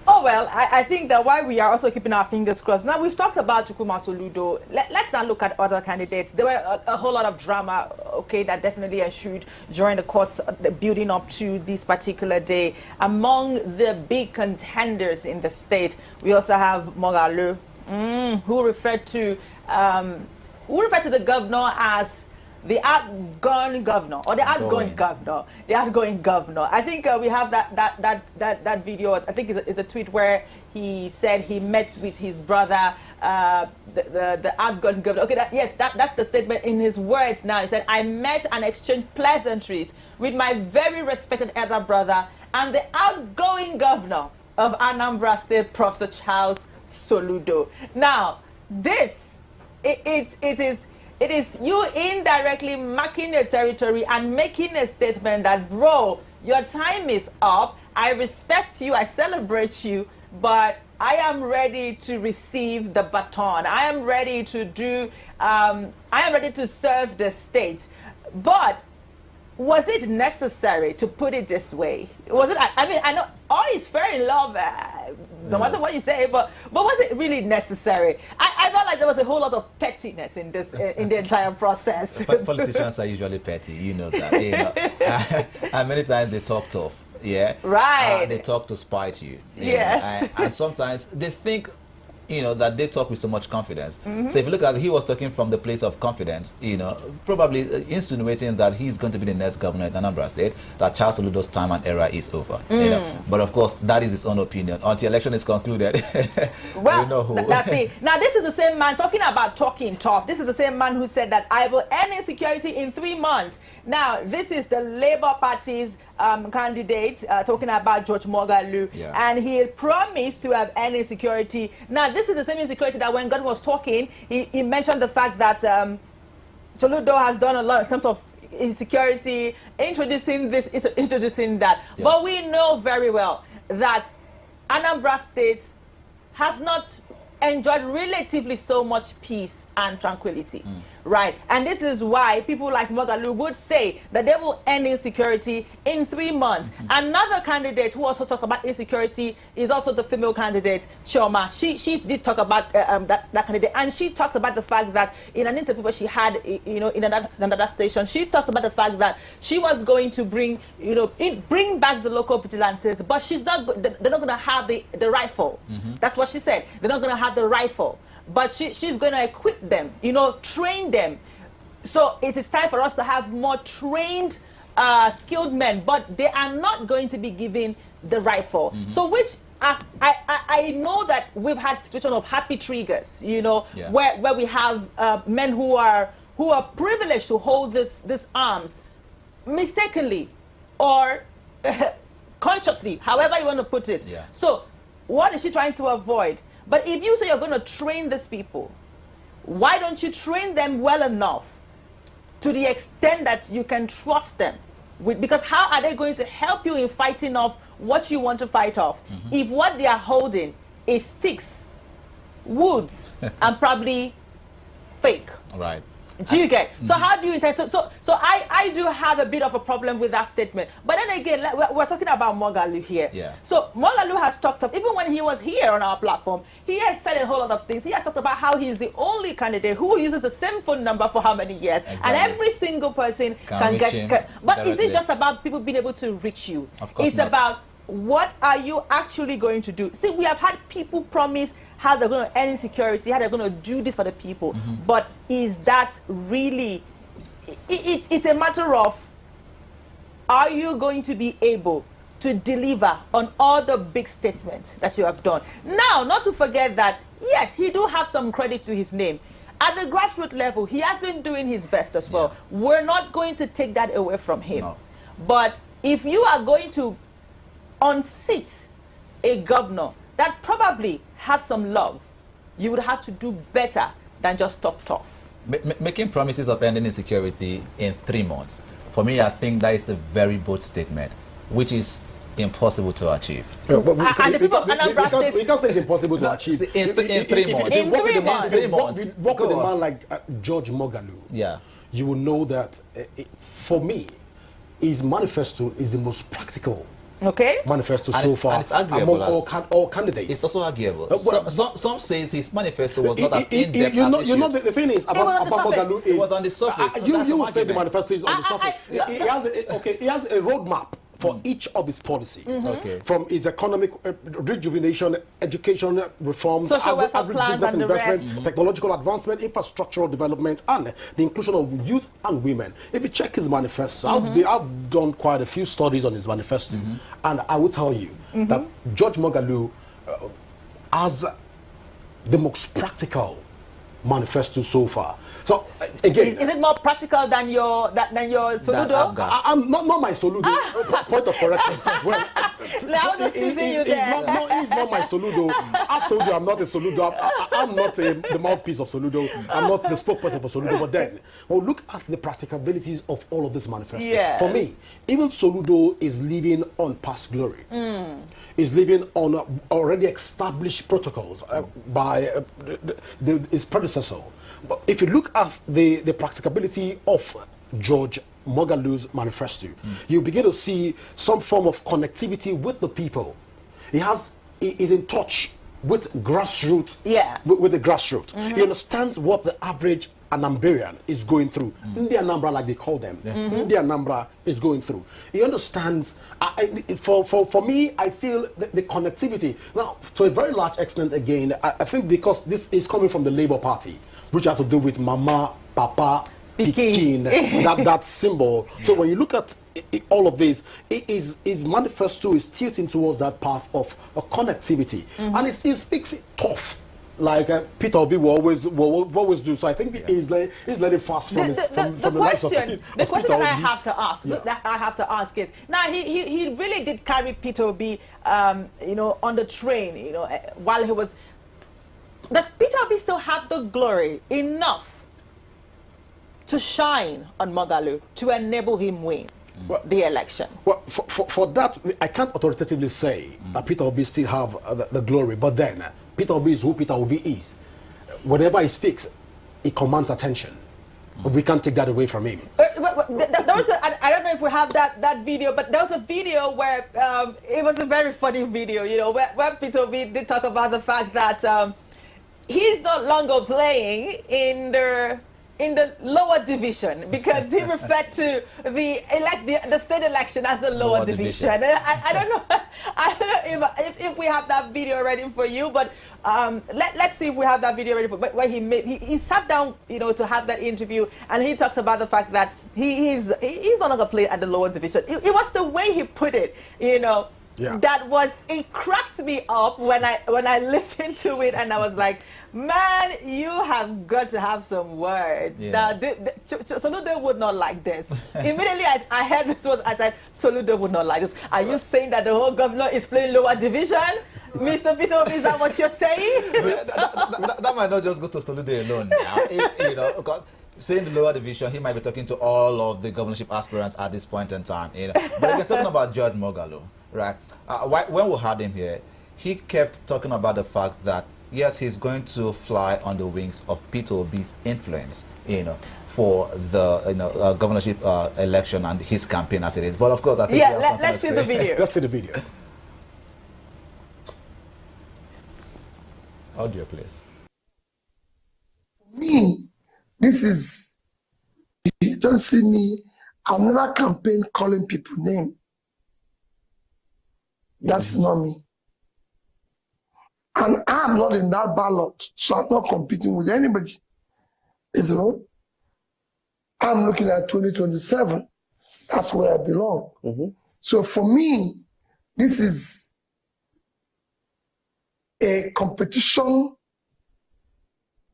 Oh, well, I think that why we are also keeping our fingers crossed. Now, we've talked about Chukwuma Soludo. Let's now look at other candidates. There were a whole lot of drama, okay, that definitely ensued during the course of the building up to this particular day. Among the big contenders in the state, we also have Mogalu, who referred to the governor as the outgoing governor, or the outgoing governor, the outgoing governor. I think we have that video. I think it's a tweet where he said he met with his brother, the outgoing governor. Okay, that's the statement in his words. Now he said, "I met and exchanged pleasantries with my very respected elder brother and the outgoing governor of Anambra State, Professor Charles Soludo." Now, this it is you indirectly marking your territory and making a statement that, bro, your time is up. I respect you. I celebrate you. But I am ready to receive the baton. I am ready to do, I am ready to serve the state. But was it necessary to put it this way? Was it? I mean, I know all is fair in love, no matter what you say, but was it really necessary? I felt like there was a whole lot of pettiness in this, in the entire process. Politicians are usually petty, you know that. You know? And many times they talk tough, yeah. Right. They talk to spite you. Yes. And sometimes they think, that they talk with so much confidence. So if you look at it, he was talking from the place of confidence, probably insinuating that he's going to be the next governor in Anambra State, that Charles Soludo's time and era is over. But of course, that is his own opinion. Until election is concluded, well, we know who. That's it. Now, this is the same man talking about talking tough. This is the same man who said that I will end insecurity in 3 months. Now, this is the Labour Party's candidate talking about George Moghalu, and he promised to have end insecurity. Now, this is the same insecurity that when God was talking, he mentioned the fact that Soludo has done a lot in terms of insecurity, introducing this, introducing that. But we know very well that Anambra State has not enjoyed relatively so much peace and tranquility, right? And this is why people like Moghalu would say that they will end insecurity in 3 months. Another candidate who also talked about insecurity is also the female candidate, Chioma. She did talk about that candidate, and she talked about the fact that in an interview where she had, in another station, she talked about the fact that she was going to bring, bring back the local vigilantes, but they're not going to have the rifle. That's what she said. They're not going to have the rifle. But she's going to equip them, train them. So it is time for us to have more trained, skilled men, but they are not going to be given the rifle. So which I know that we've had situation of happy triggers, where we have men who are privileged to hold this arms mistakenly or consciously, however you want to put it. So what is she trying to avoid? But if you say you're going to train these people, why don't you train them well enough to the extent that you can trust them? Because how are they going to help you in fighting off what you want to fight off if what they are holding is sticks, woods, and probably fake? Right. Do you get? So how do you intend to? So I do have a bit of a problem with that statement. But then again, we're talking about Moghalu here. So Moghalu has talked of, even when he was here on our platform, he has said a whole lot of things. He has talked about how he's the only candidate who uses the same phone number for how many years, and every single person can get. But is it just about people being able to reach you? Of course it's not. about what are you actually going to do? See, we have had people promise how they're going to end insecurity, how they're going to do this for the people. But is that really, it's a matter of, are you going to be able to deliver on all the big statements that you have done? Now, not to forget that, yes, he do have some credit to his name. At the grassroots level, he has been doing his best as well. We're not going to take that away from him. But if you are going to unseat a governor that probably have some love, you would have to do better than just talk tough. Making promises of ending insecurity in 3 months, for me, I think that is a very bold statement, which is impossible to achieve. And the people of Anambra State, we can't say it's impossible to achieve. In 3 months. In 3 months. Work with a man like George Moghalu. You will know that, for me, his manifesto is the most practical manifesto so far among all candidates. It's also arguable. Some say his manifesto was not as in-depth as you know, the thing is about Moghalu is... It was on the surface. You will say the manifesto is on the surface. He has a roadmap for each of his policy, from his economic rejuvenation, education reforms, social welfare plans and investment, technological advancement, infrastructural development, and the inclusion of youth and women. If you check his manifesto, I've done quite a few studies on his manifesto, and I will tell you that George Moghalu has the most practical manifesto so far. So again, is it more practical than your Soludo? I'm not my Soludo. Point of correction. Well, I'm just teasing you there. He's not my Soludo. I've told you I'm not a Soludo. I'm not the mouthpiece of Soludo. I'm not the spokesperson for Soludo. But then, well, look at the practicabilities of all of this manifesto. Yes. For me, even Soludo is living on past glory. Is living on already established protocols by his predecessor. But if you look at the practicability of George Moghalu's manifesto, you begin to see some form of connectivity with the people. He is in touch with grassroots, with the grassroots. He understands what the average Anambarian is going through. The Anambra, like they call them, the Anambra is going through. He understands. For me, I feel the connectivity. Now, to a very large extent, again, I think because this is coming from the Labour Party, which has to do with Mama, Papa, Pikin, that symbol. So when you look at all of this, is manifesto is tilting towards that path of connectivity, and it speaks tough, like Peter Obi will always do. So I think he's letting fast from the likes of the question that I have to ask is, now he really did carry Peter Obi on the train, while he was. Does Peter Obi still have the glory enough to shine on Moghalu to enable him win the election? Well, for that, I can't authoritatively say that Peter Obi still have the glory, but then Peter Obi is who Peter Obi is. Whenever he speaks, he commands attention. But we can't take that away from him. There was I don't know if we have that video, but there was a video where it was a very funny video, where Peter Obi did talk about the fact that he's no longer playing in the lower division, because he referred to the state election as the lower division. I don't know if we have that video ready for you, but let's see if we have that video ready for. But where he sat down, to have that interview, and he talked about the fact that he's no longer playing at the lower division. It was the way he put it, Yeah. It cracked me up when I listened to it, and I was like, man, you have got to have some words. Yeah. Now, Soludo would not like this. Immediately I heard this word, I said, Soludo would not like this. Are you saying that the whole governor is playing lower division? Mr. Peter Obi, is that what you're saying? that might not just go to Soludo alone now, because saying the lower division, he might be talking to all of the governorship aspirants at this point in time. But we're talking about George Moghalu, right? When we had him here, he kept talking about the fact that, yes, he's going to fly on the wings of Peter Obi's influence, for the governorship election and his campaign as it is. But of course, I think let's see the video. Let's see the video. Audio, please. Me, this is, you don't see me, another campaign calling people name. That's not me. And I'm not in that ballot, so I'm not competing with anybody. I'm looking at 2027. That's where I belong. So for me, this is a competition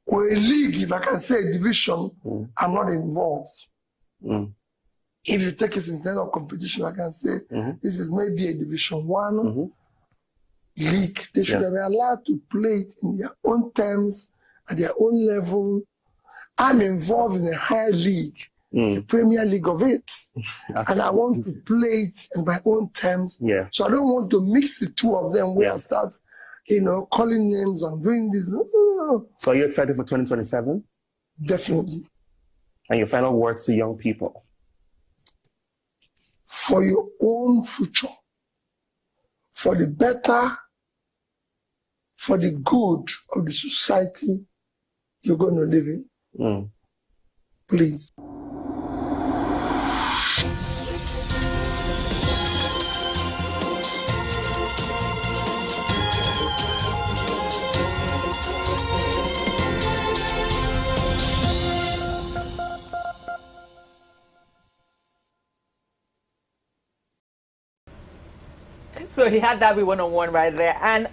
or a league, if I can say a division. I'm not involved. If you take it in terms of competition, I can say this is maybe a Division 1 league. They should have been allowed to play it in their own terms, at their own level. I'm involved in a higher league, the Premier League of it. And I want to play it in my own terms. So I don't want to mix the two of them where I start, calling names and doing this. So are you excited for 2027? Definitely. And your final words to young people? For your own future, for the better, for the good of the society you're going to live in. Please. So he had that one-on-one right there, and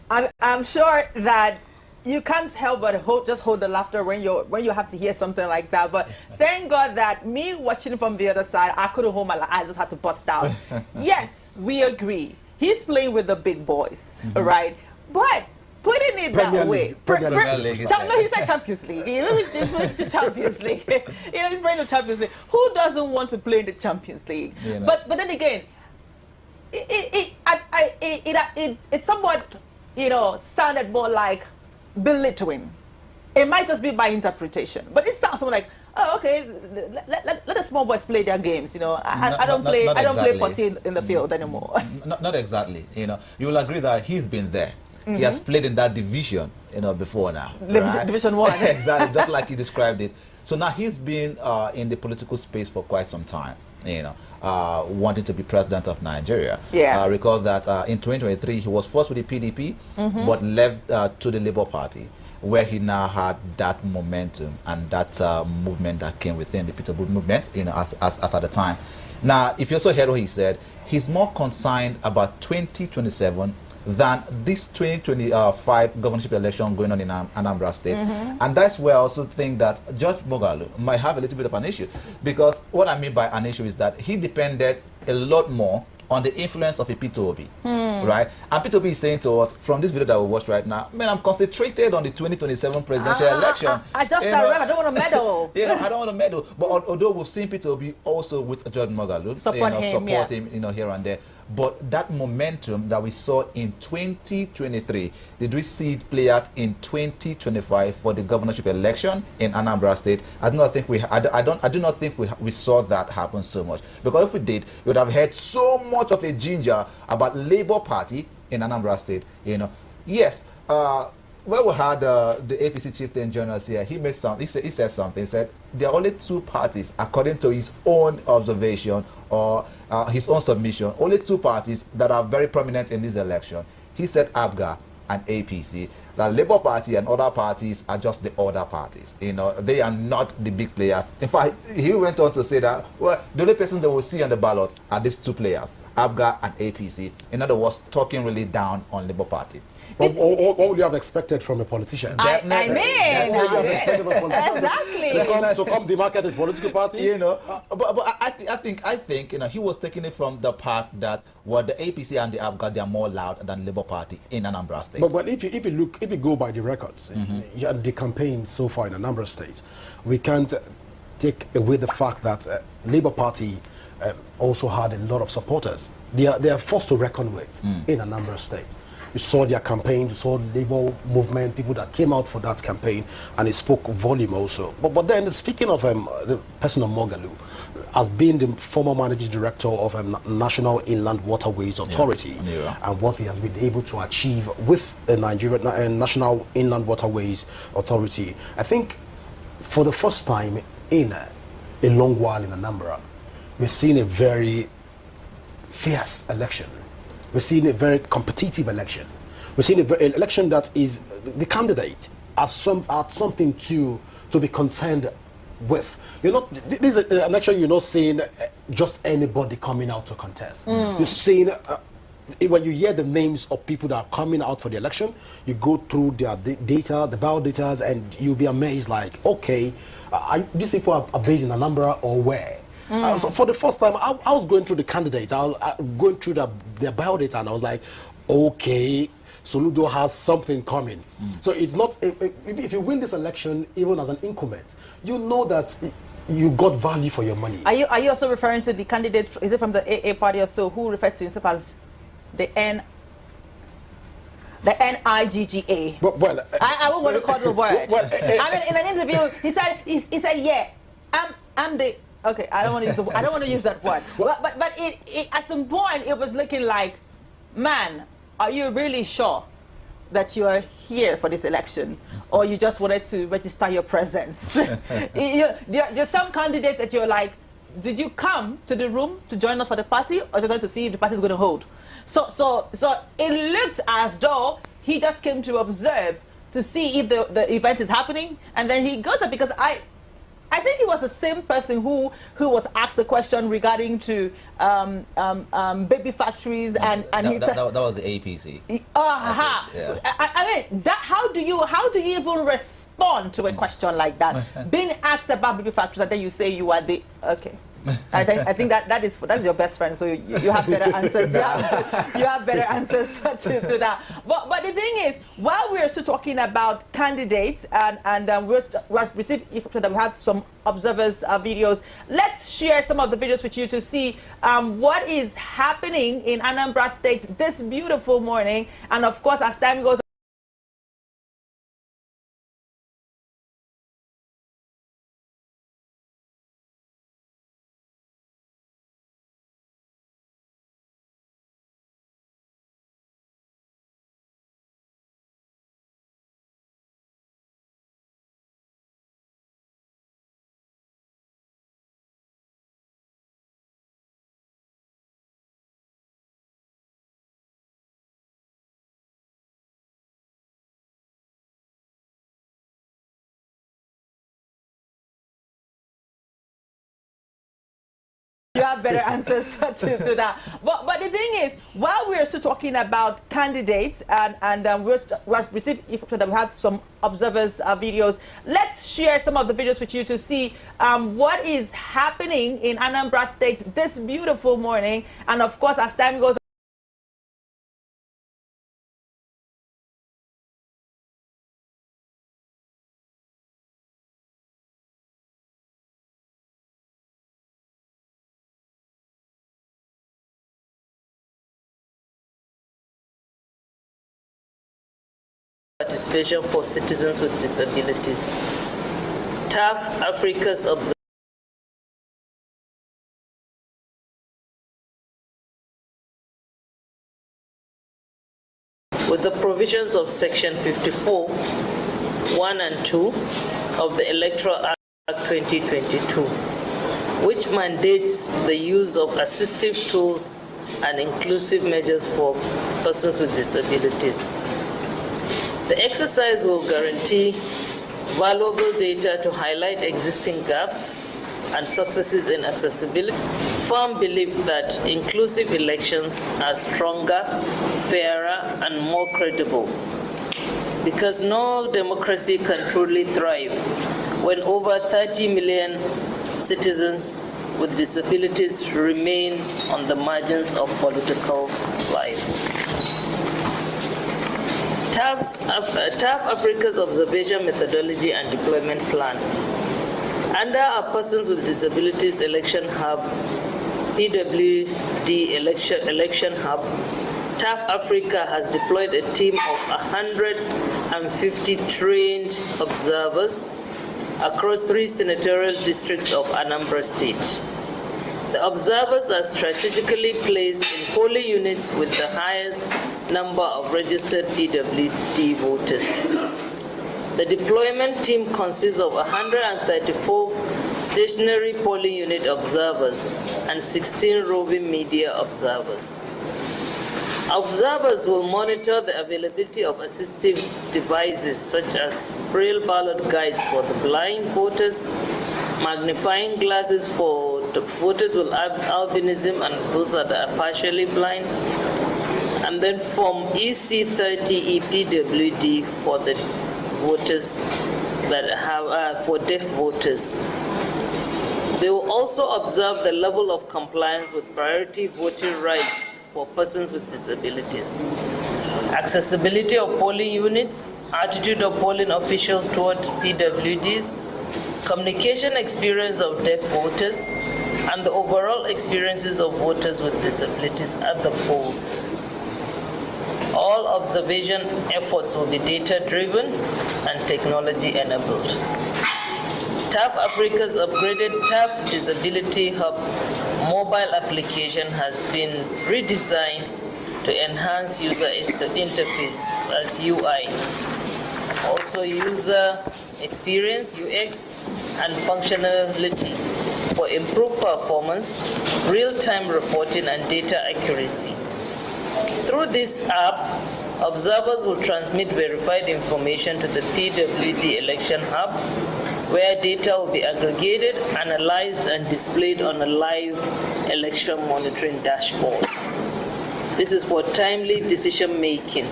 I'm sure that you can't help but just hold the laughter when you have to hear something like that. But thank God that me watching from the other side, I couldn't hold my laugh. I just had to bust out. Yes, we agree. He's playing with the big boys, right? But putting it that way, no, he said Champions League. He's playing the Champions League. He's playing the Champions League. Who doesn't want to play in the Champions League? But then again, it somewhat, sounded more like belittling. It might just be my interpretation, but it sounds more like, oh, okay, let the small boys play their games. I don't play potty in the field anymore. Not exactly. You will agree that he's been there. He has played in that division, before now. Division 1. Exactly, just like you described it. So now he's been in the political space for quite some time, wanting to be president of Nigeria. Yeah. Recall that in 2023 he was first with the PDP, but left to the Labour Party, where he now had that momentum and that movement that came within the Peterborough movement, as at the time. Now, if you also heard what he said, he's more concerned about 2027 than this 2025 governorship election going on in Anambra State. And that's where I also think that Judge Moghalu might have a little bit of an issue, because what I mean by an issue is that he depended a lot more on the influence of a Peter Obi, right? And Peter Obi is saying to us, from this video that we watched right now, man, I'm concentrated on the 2027 presidential election. I just I don't want to meddle. I don't want to meddle. But although we've seen Peter Obi also with Judge Moghalu support him, here and there. But that momentum that we saw in 2023, did we see it play out in 2025 for the governorship election in Anambra State? I do not think we saw that happen so much. Because if we did, we would have heard so much of a ginger about Labour Party in Anambra State. Yes. When we had the APC chieftain join us here, he said something. He said there are only two parties, according to his own observation or his own submission, only two parties that are very prominent in this election. He said ABGA and APC. The Labour Party and other parties are just the other parties. They are not the big players. In fact, he went on to say that, well, the only persons that we'll see on the ballot are these two players, ABGA and APC. In other words, talking really down on Labour Party. What would you have expected from a politician? Exactly. To come demarcate his political party? But I think he was taking it from the part that the APC and the ABGA, they are more loud than Labour Party in Anambra State. But if you go by the records and the campaign so far in Anambra State, we can't take away the fact that Labour Party also had a lot of supporters. They are forced to reckon with in Anambra State. You saw their campaign, you saw the Labour movement, people that came out for that campaign, and it spoke volume also. But then, speaking of the person of Moghalu, as being the former managing director of a National Inland Waterways Authority, and what he has been able to achieve with the National Inland Waterways Authority, I think for the first time in a long while in Anambra, we're seeing a very fierce election. We're seeing a very competitive election. We're seeing an election that is the candidate has something to be concerned with. This is an election you're not seeing just anybody coming out to contest. You're seeing when you hear the names of people that are coming out for the election, you go through their data, the biodata, and you'll be amazed. Like, okay, these people are based in Anambra or where? So for the first time, I was going through the candidates, going through their biodata, and I was like, okay, Soludo has something coming. So it's not, if you win this election, even as an incumbent, you know that you got value for your money. Are you also referring to the candidate, is it from the AA party or so, who referred to himself as the NIGGA? Well, I won't want to call the word. I mean, in an interview, he said, yeah, I'm the. Okay, I don't want to use that word. But it at some point it was looking like, man, are you really sure that you are here for this election, or you just wanted to register your presence? There's some candidates that you're like, did you come to the room to join us for the party, or you're going to see if the party is going to hold? So it looks as though he just came to observe to see if the event is happening, and then he goes up, because I think he was the same person who was asked a question regarding to baby factories and that was the APC. Yeah. I mean, how do you even respond to a question like that? Being asked about baby factories, and then you say you are the I think that's your best friend, so you have better answers. You have better answers to that. But the thing is, while we're still talking about candidates and we've received information that we have some observers videos, let's share some of the videos with you to see what is happening in Anambra State this beautiful morning. And of course, as time goes You have better answers to that. But the thing is, while we're still talking about candidates and we've received that we have some observers videos, let's share some of the videos with you to see what is happening in Anambra State this beautiful morning. And of course, as time goes on, participation for citizens with disabilities. TAF Africa's observation with the provisions of Section 54, 1 and 2 of the Electoral Act 2022, which mandates the use of assistive tools and inclusive measures for persons with disabilities. The exercise will guarantee valuable data to highlight existing gaps and successes in accessibility. Firm belief that inclusive elections are stronger, fairer, and more credible, because no democracy can truly thrive when over 30 million citizens with disabilities remain on the margins of political life. TAF Africa's Observation Methodology and Deployment Plan. Under our Persons with Disabilities Election Hub, PWD Election Hub, TAF Africa has deployed a team of 150 trained observers across 3 senatorial districts of Anambra State. The observers are strategically placed in polling units with the highest number of registered PWD voters. The deployment team consists of 134 stationary polling unit observers and 16 roving media observers. Observers will monitor the availability of assistive devices such as braille ballot guides for the blind voters, magnifying glasses for the voters with albinism and those that are partially blind, and then Form EC30 EPWD for the voters that have for deaf voters. They will also observe the level of compliance with priority voting rights for persons with disabilities, accessibility of polling units, attitude of polling officials toward PWDs, communication experience of deaf voters, and the overall experiences of voters with disabilities at the polls. All observation efforts will be data-driven and technology-enabled. TAF Africa's upgraded TAF Disability Hub mobile application has been redesigned to enhance user interface as UI. Also user experience, UX, and functionality for improved performance, real-time reporting, and data accuracy. Through this app, observers will transmit verified information to the PWD Election Hub, where data will be aggregated, analyzed, and displayed on a live election monitoring dashboard. This is for timely decision-making.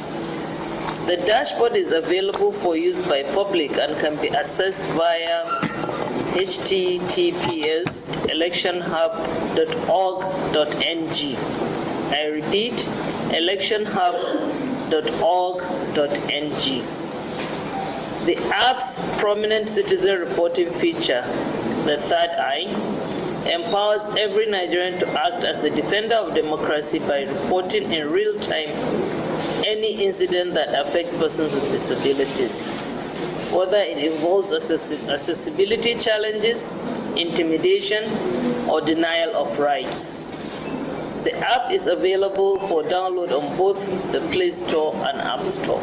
The dashboard is available for use by public and can be accessed via https://electionhub.org.ng. I repeat, electionhub.org.ng. The app's prominent citizen reporting feature, the third eye, empowers every Nigerian to act as a defender of democracy by reporting in real time any incident that affects persons with disabilities, whether it involves accessibility challenges, intimidation, or denial of rights. The app is available for download on both the Play Store and App Store.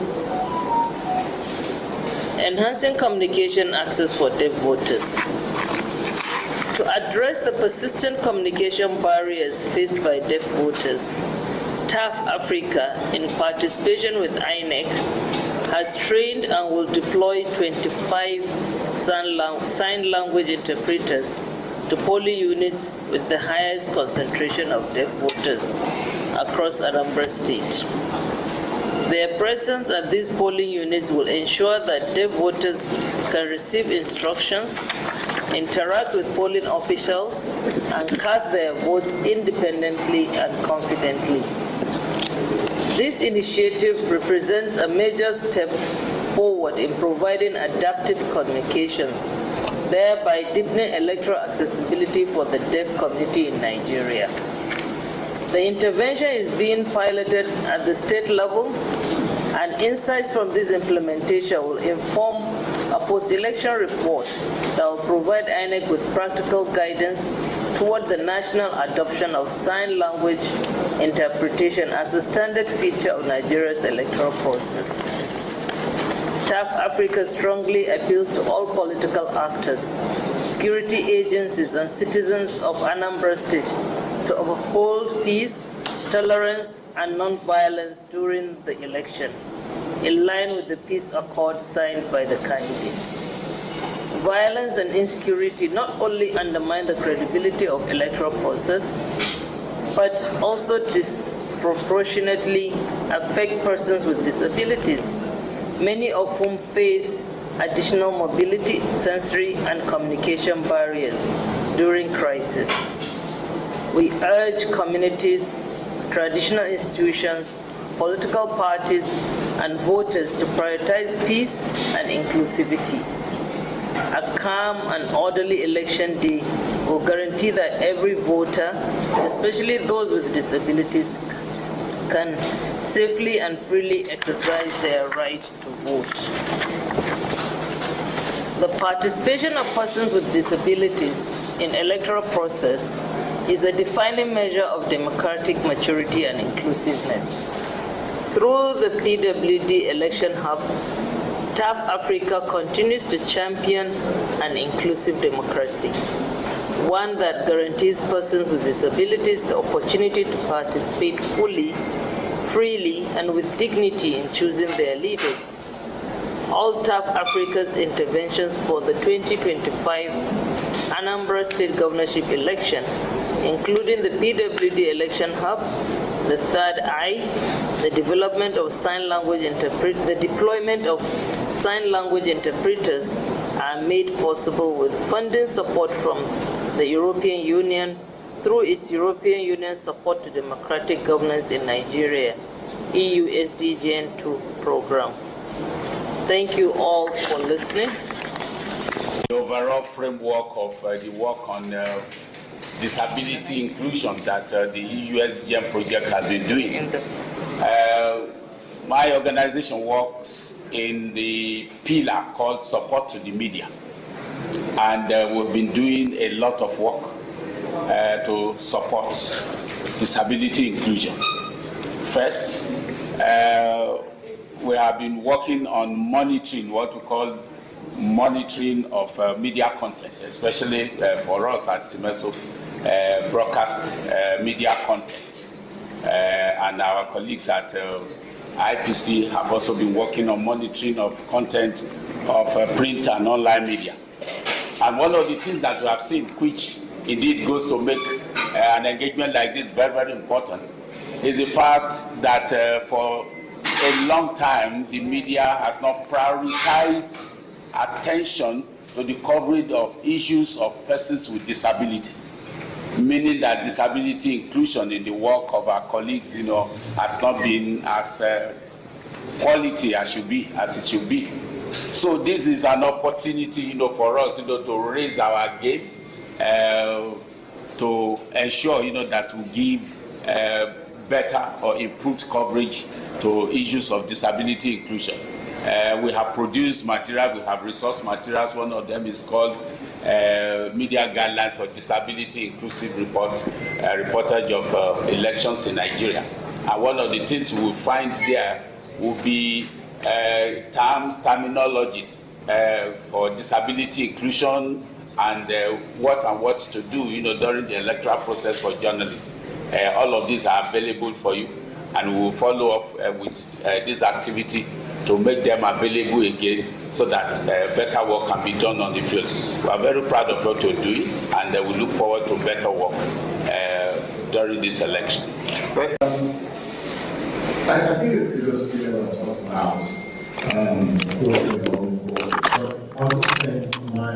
Enhancing communication access for deaf voters. To address the persistent communication barriers faced by deaf voters, TAF Africa, in participation with INEC, has trained and will deploy 25 sign language interpreters to polling units with the highest concentration of deaf voters across Anambra State. Their presence at these polling units will ensure that deaf voters can receive instructions, interact with polling officials, and cast their votes independently and confidently. This initiative represents a major step forward in providing adaptive communications, thereby deepening electoral accessibility for the deaf community in Nigeria. The intervention is being piloted at the state level, and insights from this implementation will inform a post-election report that will provide INEC with practical guidance toward the national adoption of sign language interpretation as a standard feature of Nigeria's electoral process. TAF Africa strongly appeals to all political actors, security agencies, and citizens of Anambra State to uphold peace, tolerance, and non-violence during the election, in line with the peace accord signed by the candidates. Violence and insecurity not only undermine the credibility of electoral process, but also disproportionately affect persons with disabilities, many of whom face additional mobility, sensory, and communication barriers during crisis. We urge communities, traditional institutions, political parties, and voters to prioritize peace and inclusivity. A calm and orderly election day will guarantee that every voter, especially those with disabilities, can safely and freely exercise their right to vote. The participation of persons with disabilities in electoral process is a defining measure of democratic maturity and inclusiveness. Through the PWD Election Hub, TAF Africa continues to champion an inclusive democracy, one that guarantees persons with disabilities the opportunity to participate fully, freely, and with dignity in choosing their leaders. All TAF Africa's interventions for the 2025 Anambra State Governorship election, including the PWD Election Hub, the Third Eye, the development of the deployment of sign language interpreters, are made possible with funding support from the European Union through its European Union Support to Democratic Governance in Nigeria, EU SDGN 2 program. Thank you all for listening. The overall framework of the work on disability inclusion that the EU SDGN project has been doing. My organization works in the pillar called Support to the Media. And we've been doing a lot of work to support disability inclusion. First, we have been working on monitoring, what we call monitoring of media content, especially for us at Simeso, broadcast media content. And our colleagues at IPC have also been working on monitoring of content of print and online media. And one of the things that we have seen, which indeed goes to make an engagement like this very, very important, is the fact that for a long time, the media has not prioritized attention to the coverage of issues of persons with disability, meaning that disability inclusion in the work of our colleagues, has not been as quality as it should be. So this is an opportunity, for us, to raise our game, to ensure, that we give better or improved coverage to issues of disability inclusion. We have produced material, we have resource materials. One of them is called Media Guidelines for Disability Inclusive Reportage of Elections in Nigeria. And one of the things we will find there will be terminologies for disability inclusion and what to do, during the electoral process for journalists. All of these are available for you, and we will follow up with this activity to make them available again so that better work can be done on the field. We are very proud of what we're doing, and we look forward to better work during this election. I think the previous speakers have talked about what we're going for. So I want to spend my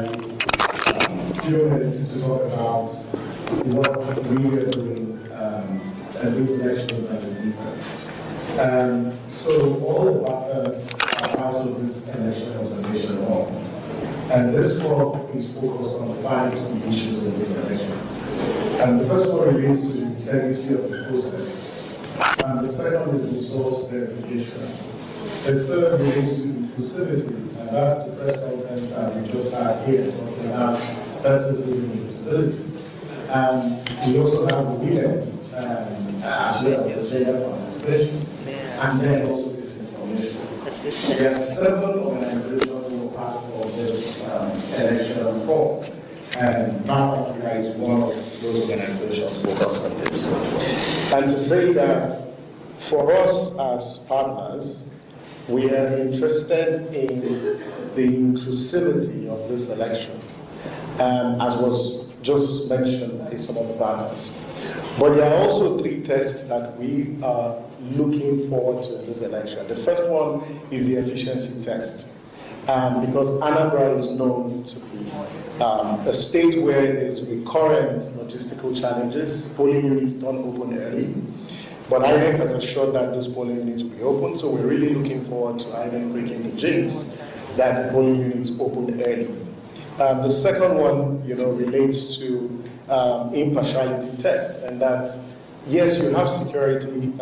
few minutes to talk about what we are doing and this election that is different. So all the partners are part of this election observation hall. And this hall is focused on 5 key issues in this election. And the first one relates to the integrity of the process. And the second is resource verification. The third relates to inclusivity, and that's the press conference that we just had here talking about persons living with disability. And we also have the women as well as the gender participation, and then also disinformation. There are 7 organizations who are part of this election call, and North Africa is one of those organizations focused on this. And to say that for us as partners, we are interested in the inclusivity of this election, as was just mentioned by some of the partners. But there are also 3 tests that we are looking forward to in this election. The first one is the efficiency test, because Anambra is known to be a state where there's recurrent logistical challenges. Polling units don't open early, but INEC has assured that those polling units will be open, so we're really looking forward to INEC breaking the jinx that the polling units open early. The second one, relates to impartiality test, and that yes, you have security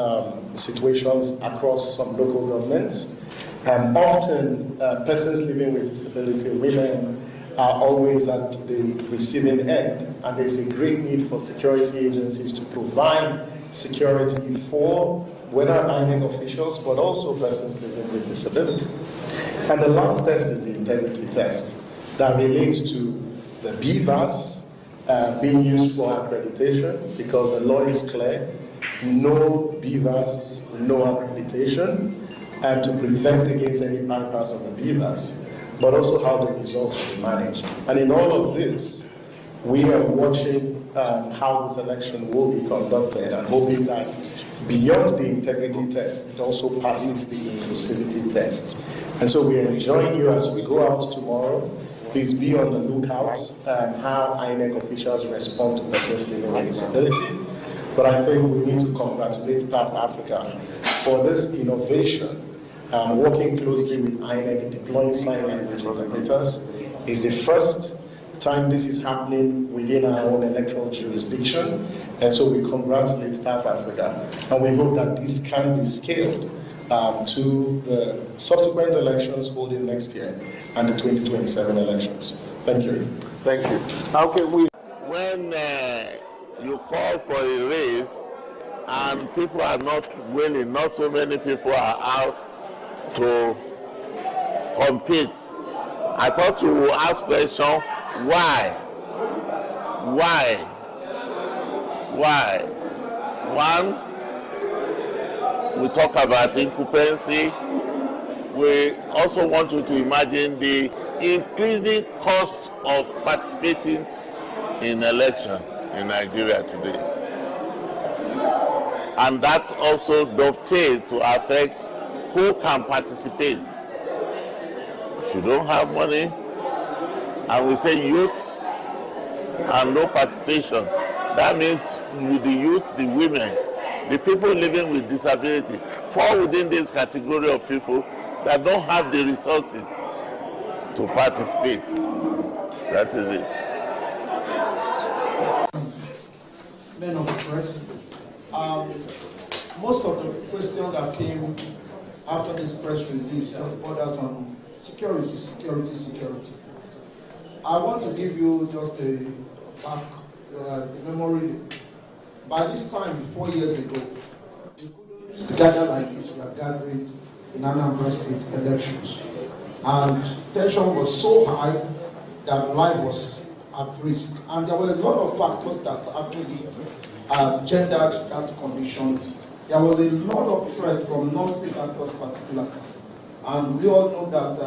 situations across some local governments. Often, persons living with disability, women, are always at the receiving end, and there's a great need for security agencies to provide security for whether INEC officials, but also persons living with disability. And the last test is the integrity test that relates to the BVAS being used for accreditation, because the law is clear: no BVAS, no accreditation, and to prevent against any bypass of the BVAS, but also how the results will be managed. And in all of this, we are watching how this election will be conducted and hoping that beyond the integrity test, it also passes the inclusivity test. And so we are enjoying you as we go out tomorrow. Please be on the lookout how INEC officials respond to persons living with disability. But I think we need to congratulate Staff Africa for this innovation. Working closely with INEC, deploying sign language interpreters, is the first time this is happening within our own electoral jurisdiction. And so we congratulate Staff Africa, and we hope that this can be scaled to the subsequent elections holding next year and the 2027 elections. Thank you. Thank you. Okay, when you call for a race and people are not willing, not so many people are out to compete, I thought you would ask question, why? One, we talk about incumbency. We also want you to imagine the increasing cost of participating in election in Nigeria today. And that also dovetails to affect who can participate. If you don't have money, and we say youths and no participation, that means the youth, the women, the people living with disability fall within this category of people that don't have the resources to participate. That is it. Men of the press, most of the questions that came after this press release borders on security. I want to give you just a back memory. By this time, 4 years ago, we couldn't gather like this. We are gathering in Anambra State elections. And tension was so high that life was at risk. And there were a lot of factors that actually gendered that condition. There was a lot of threat from non-state actors particularly. And we all know that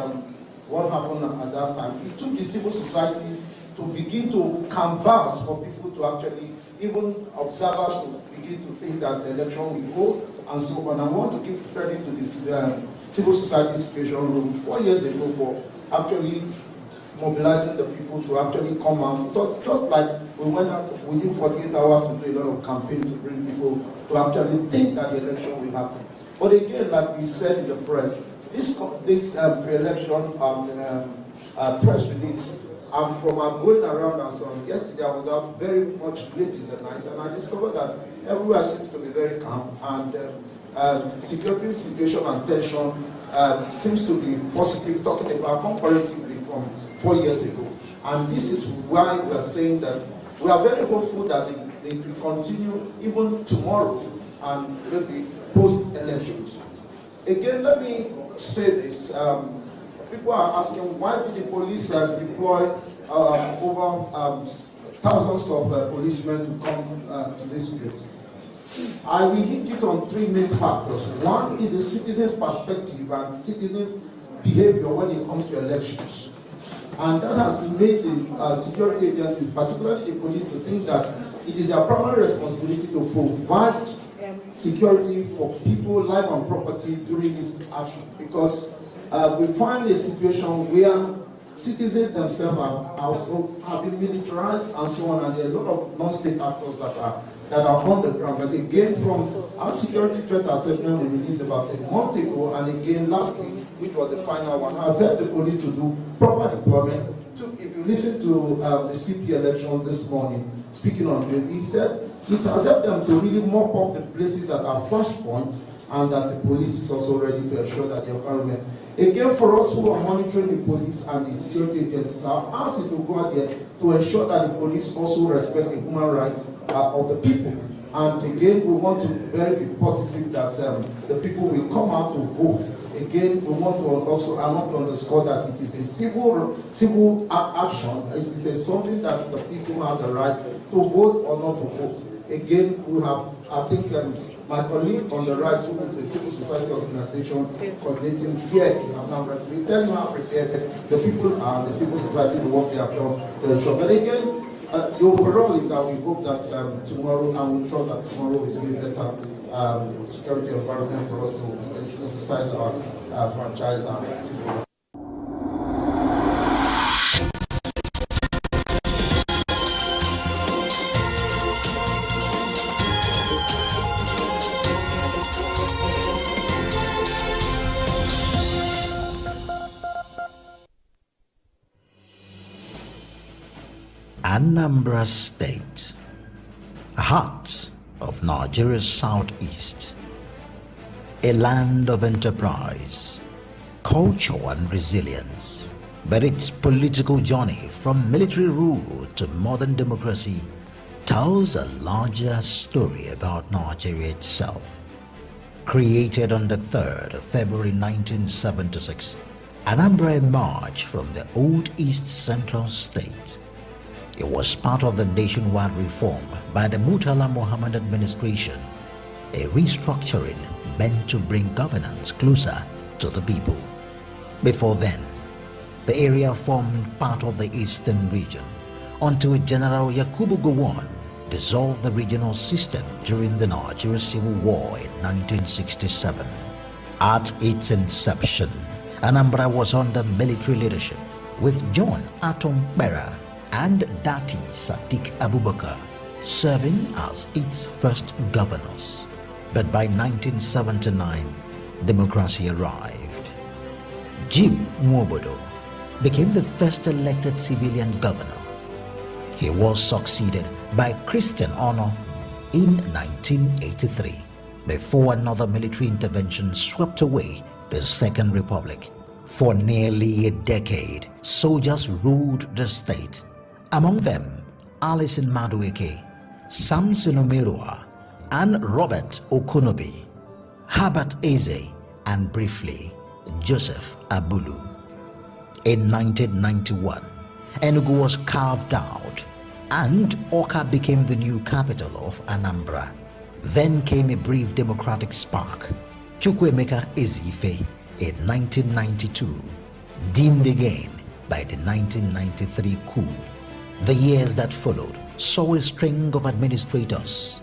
what happened at that time. It took the civil society to begin to canvass for people to actually, even observers to begin to think that the election will go and so on. I want to give credit to the civil society situation room 4 years ago for actually mobilizing the people to actually come out. Just like we went out within 48 hours to do a lot of campaign to bring people to actually think that the election will happen. But again, like we said in the press, this pre-election press release, from going around and so on, yesterday I was out very much late in the night, and I discovered that everywhere seems to be very calm, and security situation and tension seems to be positive, talking about comparatively from 4 years ago. And this is why we are saying that we are very hopeful that they will continue even tomorrow and maybe post-elections. Again, let me say this. People are asking, why did the police deploy over thousands of policemen to come to this place? I will hit it on three main factors. One is the citizens' perspective and citizens' behavior when it comes to elections. And that has made the security agencies, particularly the police, to think that it is their primary responsibility to provide security for people, life and property during this action. Because we find a situation where citizens themselves have been militarized and so on, and there are a lot of non-state actors that are on the ground. But again, from our security threat assessment we released about a month ago, and again last week, which was the final one, has helped the police to do proper deployment. If you listen to the CP elections this morning, speaking on it, he said it has helped them to really mop up the places that are flashpoints, and that the police is also ready to ensure that the environment. Again, for us who are monitoring the police and the security agencies, I've asked you to go out there to ensure that the police also respect the human rights of the people. And again, we want to very be positive that the people will come out to vote. Again, we want to also underscore that it is a civil action. It is something that the people have the right to vote or not to vote. Again, we have, I think, my colleague on the right, who is a civil society organization coordinating here in Anambra, we tell you how prepared the people are, the civil society, the work they have done. But again, the overall is that we hope that tomorrow, and we trust that tomorrow is going to be a better security environment for us to exercise our franchise and civil. Anambra State, heart of Nigeria's southeast, a land of enterprise, culture and resilience. But its political journey from military rule to modern democracy tells a larger story about Nigeria itself. Created on the 3rd of February 1976, Anambra emerged from the old East Central State. It was part of the nationwide reform by the Murtala Mohammed administration, a restructuring meant to bring governance closer to the people. Before then, the area formed part of the eastern region until General Yakubu Gowon dissolved the regional system during the Nigeria Civil War in 1967. At its inception, Anambra was under military leadership with John Atom Bera and Dati Sadiq Abubakar serving as its first governors. But by 1979, democracy arrived. Jim Nwobodo became the first elected civilian governor. He was succeeded by Christian Ono in 1983, before another military intervention swept away the Second Republic. For nearly a decade, soldiers ruled the state. Among them, Alison Madueke, Samson Omerua, and Robert Okonobi, Herbert Eze, and briefly, Joseph Abulu. In 1991, Enugu was carved out, and Awka became the new capital of Anambra. Then came a brief democratic spark. Chukwuemeka Ezife in 1992, dimmed again by the 1993 coup. The years that followed saw a string of administrators,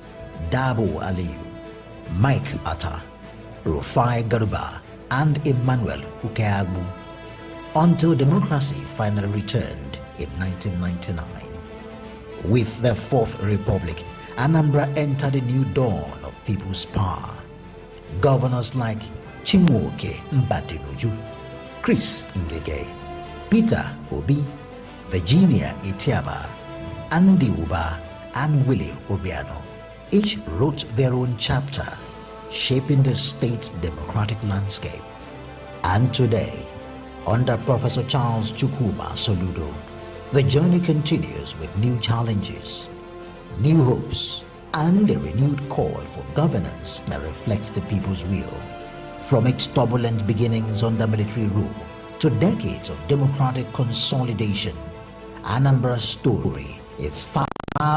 Dabo Aliyu, Mike Atta, Rufai Garuba, and Emmanuel Ukeagbu, until democracy finally returned in 1999. With the Fourth Republic, Anambra entered a new dawn of people's power. Governors like Chinwoke Mbadinuju, Chris Ngege, Peter Obi, Virginia Etiaba, Andy Uba, and Willie Obiano each wrote their own chapter, shaping the state's democratic landscape. And today, under Professor Charles Chukwuma Soludo, the journey continues with new challenges, new hopes, and a renewed call for governance that reflects the people's will. From its turbulent beginnings under military rule to decades of democratic consolidation, Anambra's story is far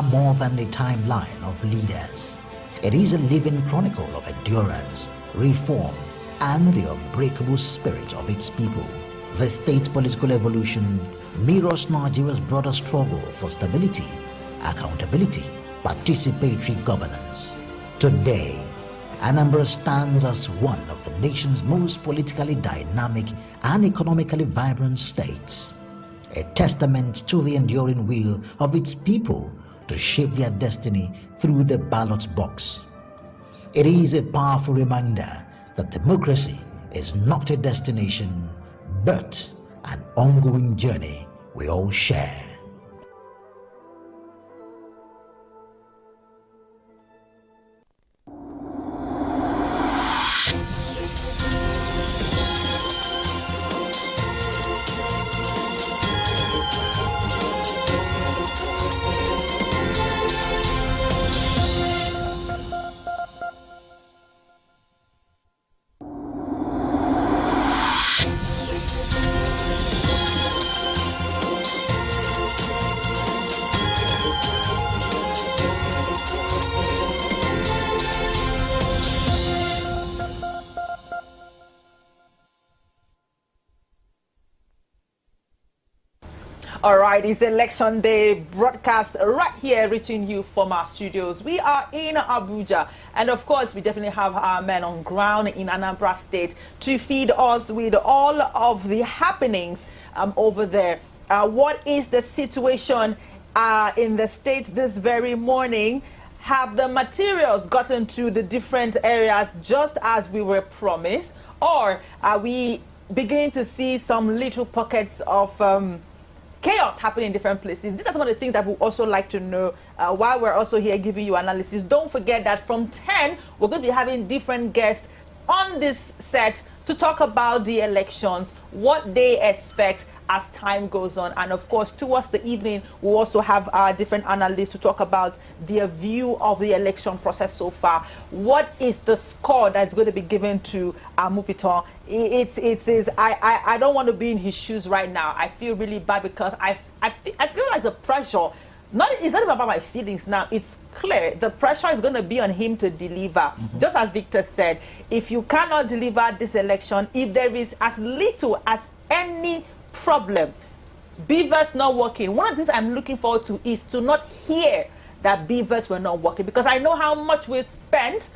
more than a timeline of leaders. It is a living chronicle of endurance, reform, and the unbreakable spirit of its people. The state's political evolution mirrors Nigeria's broader struggle for stability, accountability, participatory governance. Today, Anambra stands as one of the nation's most politically dynamic and economically vibrant states, a testament to the enduring will of its people to shape their destiny through the ballot box. It is a powerful reminder that democracy is not a destination, but an ongoing journey we all share. All right, it's Election Day broadcast right here reaching you from our studios. We are in Abuja, and of course, we definitely have our men on ground in Anambra State to feed us with all of the happenings over there. What is the situation in the state this very morning? Have the materials gotten to the different areas just as we were promised, or are we beginning to see some little pockets of chaos happening in different places? These are some of the things that we also like to know while we're also here giving you analysis. Don't forget that from 10, we're going to be having different guests on this set to talk about the elections, what they expect as time goes on. And of course, towards the evening, we'll also have our different analysts to talk about their view of the election process so far. What is the score that's going to be given to Mupiton? I don't want to be in his shoes right now. I feel really bad because I feel like the pressure, it's not about my feelings now. It's clear the pressure is going to be on him to deliver. Just as Victor said, if you cannot deliver this election, if there is as little as any problem, beavers not working, one of the things I'm looking forward to is to not hear that beavers were not working, because I know how much we spent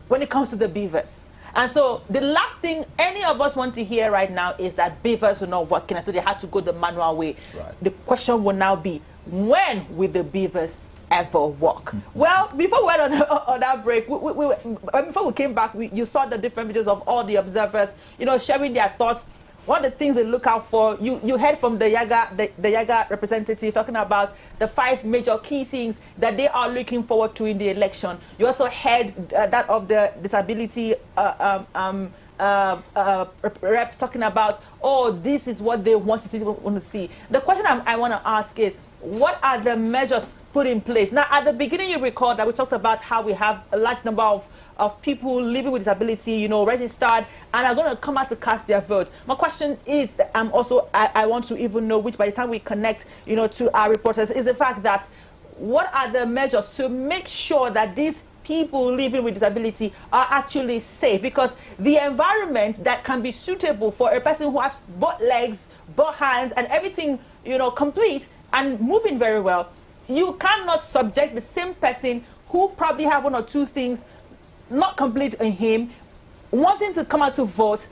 when it comes to the beavers. And so the last thing any of us want to hear right now is that beavers were not working, and so they had to go the manual way. Right. The question will now be, when will the beavers ever work? Well, before we went on that break, before we came back, you saw the different videos of all the observers, sharing their thoughts. One of the things they look out for, you heard from the Yaga representative talking about the 5 major key things that they are looking forward to in the election. You also heard that of the disability rep talking about, this is what they want to see. The question I want to ask is, what are the measures put in place? Now, at the beginning, you recall that we talked about how we have a large number of people living with disability, registered, and are going to come out to cast their vote. My question is, I want to even know, which by the time we connect, to our reporters, is the fact that what are the measures to make sure that these people living with disability are actually safe, because the environment that can be suitable for a person who has both legs, both hands, and everything, you know, complete and moving very well, you cannot subject the same person who probably have one or two things not complete in him, wanting to come out to vote.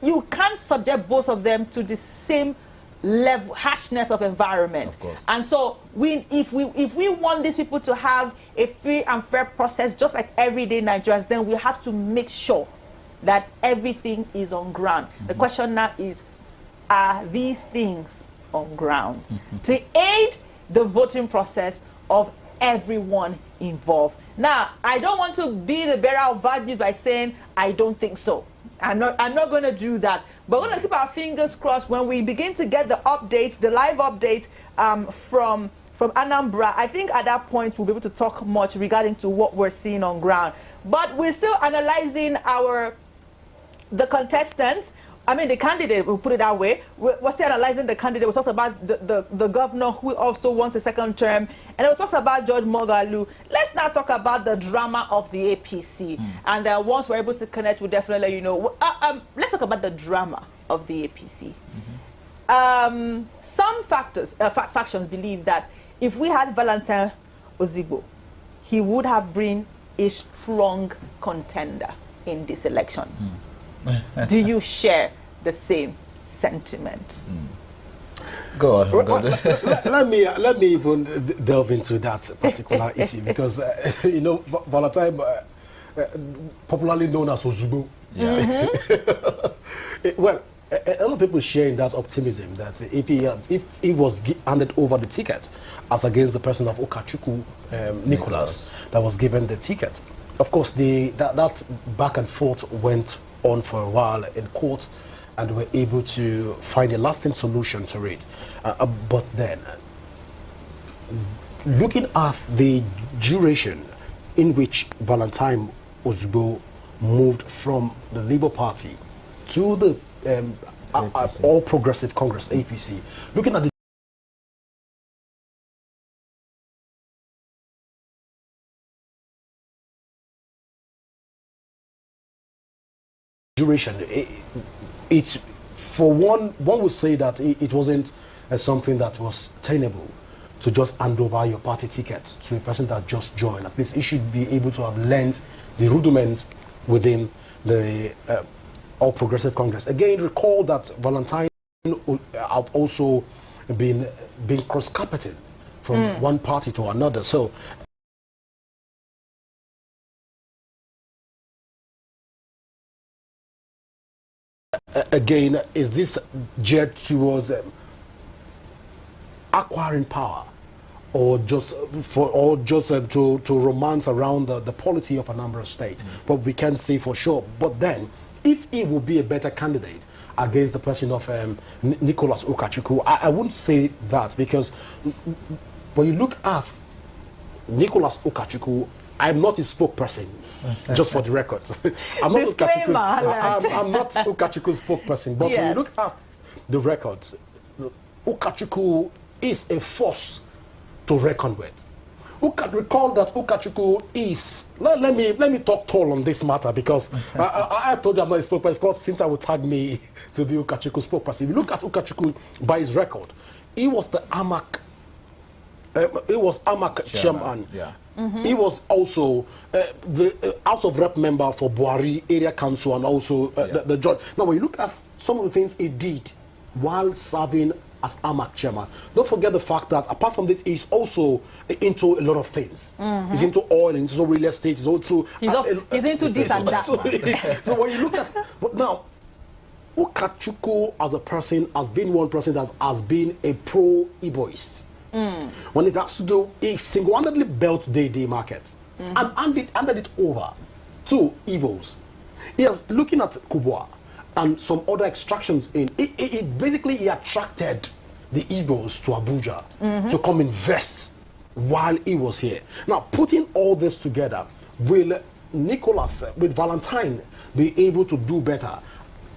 You can't subject both of them to the same level, harshness of environment. Of course. And so if we want these people to have a free and fair process, just like everyday Nigerians, then we have to make sure that everything is on ground. The question now is, are these things on ground to aid the voting process of everyone involved? Now, I don't want to be the bearer of bad news by saying I don't think so. I'm not going to do that. But we're going to keep our fingers crossed when we begin to get the updates, the live updates from Anambra. I think at that point we'll be able to talk much regarding to what we're seeing on ground. But we're still analyzing the contestants. I mean, the candidate, we'll put it that way. We're still analyzing the candidate. We talked about the governor who also wants a second term. And then we talked about George Mogalu. Let's now talk about the drama of the APC. And once we're able to connect, we'll definitely let you know. Let's talk about the drama of the APC. Some factions believe that if we had Valentine Ozigbo, he would have been a strong contender in this election. Do you share the same sentiment? Go on. Let me even delve into that particular issue, because you know, Valentine, popularly known as Ozugbo. Well, a lot of people sharing that optimism that if he was handed over the ticket, as against the person of Ukachukwu Nicholas that was given the ticket. Of course, that back and forth went on for a while in court, and were able to find a lasting solution to it. But then, looking at the duration in which Valentine Ozugbo moved from the Labour Party to the All Progressive Congress, APC, looking at the duration, it's for one would say that it wasn't something that was tenable to just hand over your party ticket to a person that just joined. At least he should be able to have learned the rudiments within the All Progressive Congress. Again, recall that Valentine have also been cross-carpeting from one party to another. So again, is this geared towards acquiring power, or just to romance around the polity of Anambra State? But we can't say for sure. But then, if he will be a better candidate against the person of Nicholas Ukachukwu, I wouldn't say that, because when you look at Nicholas Ukachukwu, I'm not his spokesperson, just for the record. I'm not Ukachukwu's spokesperson, but when you look at the records, Ukachukwu is a force to reckon with. Recall that Ukachukwu is, let me talk tall on this matter, because I told you I'm not a spokesperson, of course, since I would tag me to be Ukachukwu spokesperson. If you look at Ukachukwu by his record, he was the AMAC chairman. Yeah. He was also the House of Rep member for Buhari Area Council, and also the judge. Now, when you look at some of the things he did while serving as AMAC chairman, don't forget the fact that apart from this, he's also into a lot of things. He's into oil, into real estate, he's into this and that. So when you look at, but now, Ukachukwu as a person has been one person that has been a pro-Igboist. When it has to do, he single-handedly built the market and handed it over to Igbos. He is looking at Kubwa and some other extractions in. He attracted the Igbos to Abuja to come invest while he was here. Now, putting all this together, will Valentine be able to do better?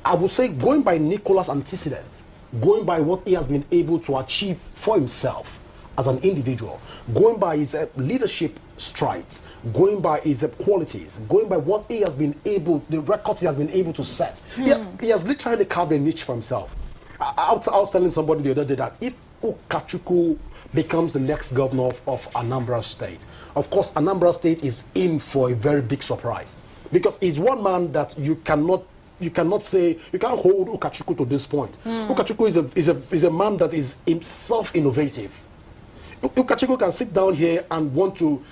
I would say, going by Nicholas' antecedents, going by what he has been able to achieve for himself as an individual, going by his leadership strides, going by his qualities, going by what he has been able, the records he has been able to set. He has literally carved a niche for himself. I was telling somebody the other day that if Ukachukwu becomes the next governor of Anambra State, of course, Anambra State is in for a very big surprise, because he's one man that you cannot say, you can't hold Ukachukwu to this point. Ukachukwu is a man that is himself innovative. Ukachukwu can sit down here and want to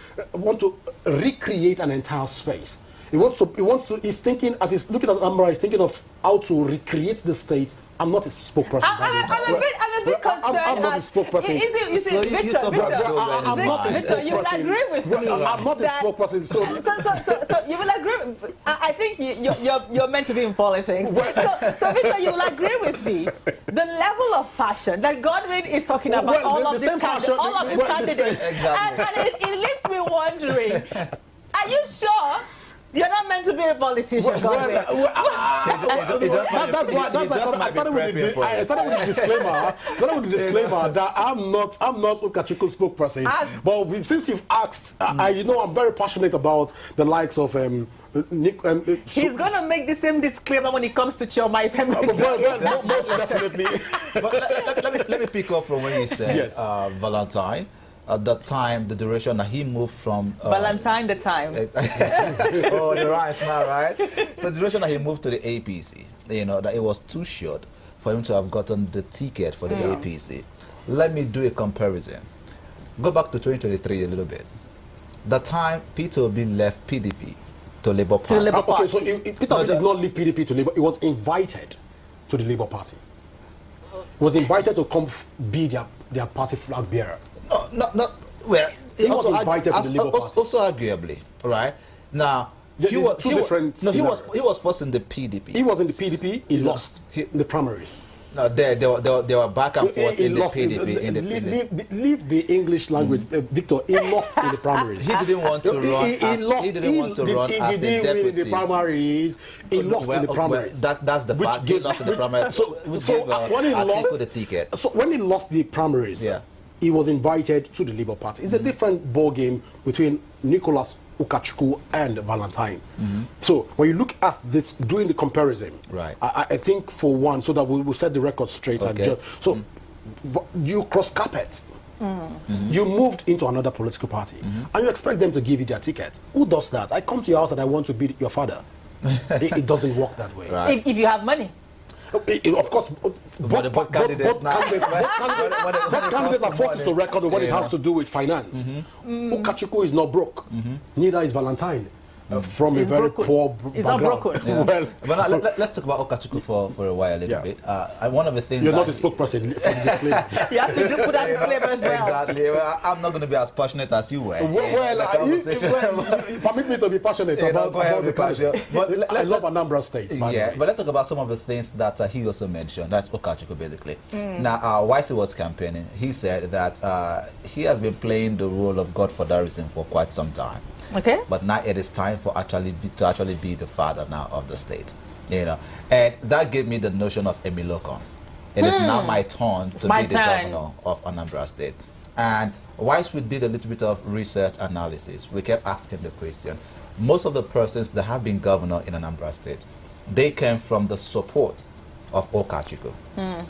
recreate an entire space. He's thinking, as he's looking at Anambra, he's thinking of how to recreate the state. I'm not a spokesperson. I'm a bit concerned. I'm not a spokesperson. Victor, you will agree with me. I'm not a spokesperson. So you will agree. I think you're meant to be in politics. So Victor, you will agree with me. The level of passion that Godwin is talking about, all of these candidates, and it leaves me wondering, are you sure? You're not meant to be a politician, Godwin. That's why I started with the disclaimer that I'm not Ukachukwu's spokesperson. But since you've asked, I'm very passionate about the likes of he's going to make the same disclaimer when it comes to Chioma well, most definitely. But let me pick up from when you said yes. Valentine. At that time, the duration that he moved from... Valentine the time. Oh, the rhymes now, right? So the duration that he moved to the APC, that it was too short for him to have gotten the ticket for the APC. Let me do a comparison. Go back to 2023 a little bit. The time Peter Obi left PDP to Labour Party. Okay, so Peter Obi did not leave PDP to Labour. He was invited to the Labour Party. He was invited to come be their party flag bearer. No. Well, he was invited to the Labour Party. Also arguably, right? Now, he was first in the PDP. He was in the PDP. He lost in the primaries. No, they were back and forth in the PDP. Leave the English language, Victor. He lost in the primaries. He didn't want to run. He didn't want to run as a deputy. Win in the primaries. He lost in the primaries. That's the fact. He lost in the primaries. So when he lost the ticket. So when he lost the primaries, he was invited to the Labour Party. It's a different ball game between Nicholas Ukachukwu and Valentine. So when you look at this, doing the comparison, right? I think for one, so that we will set the record straight. Okay. And you cross carpet. You moved into another political party, and you expect them to give you their ticket. Who does that? I come to your house and I want to be your father. It doesn't work that way. Right. If you have money. Of course, both candidates are forced to record when it has to do with finance. Ukachukwu is not broke. Neither is Valentine. From a very poor background. It's not broken. Well, let's talk about Ukachukwu for a while, a little bit. One of the things you're not the spokesperson for the disclaimer. You have to put that disclaimer as well. Exactly. Well, I'm not going to be as passionate as you were. Permit me to be passionate about the candidate. But I love Anambra State. But let's talk about some of the things that he also mentioned. That's Ukachukwu, basically. Now, whilst he was campaigning, he said that he has been playing the role of godfatherism for quite some time. Okay. But now it is time for to actually be the father now of the state, and that gave me the notion of Emilokon. It is now my turn to be the governor of Anambra State. And whilst we did a little bit of research analysis, we kept asking the question. Most of the persons that have been governor in Anambra State, they came from the support of Ukachukwu,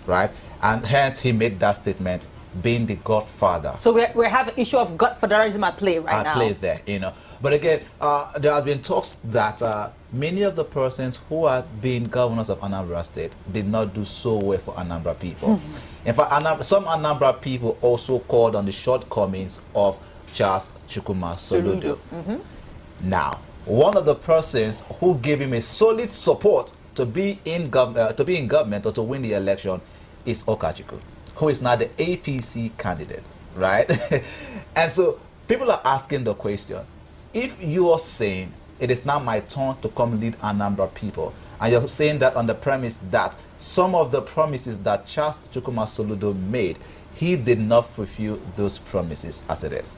right? And hence he made that statement, being the godfather. So we have an issue of godfatherism at play right now. At play there, But again, there has been talks that many of the persons who have been governors of Anambra State did not do so well for Anambra people. In fact, some Anambra people also called on the shortcomings of Charles Chukwuma Soludo. Now, one of the persons who gave him a solid support to be in government or to win the election is Ukachukwu, who is now the APC candidate, right? And so people are asking the question, if you are saying it is now my turn to come lead Anambra people, and you're saying that on the premise that some of the promises that Charles Chukwuma Soludo made, he did not fulfill those promises as it is.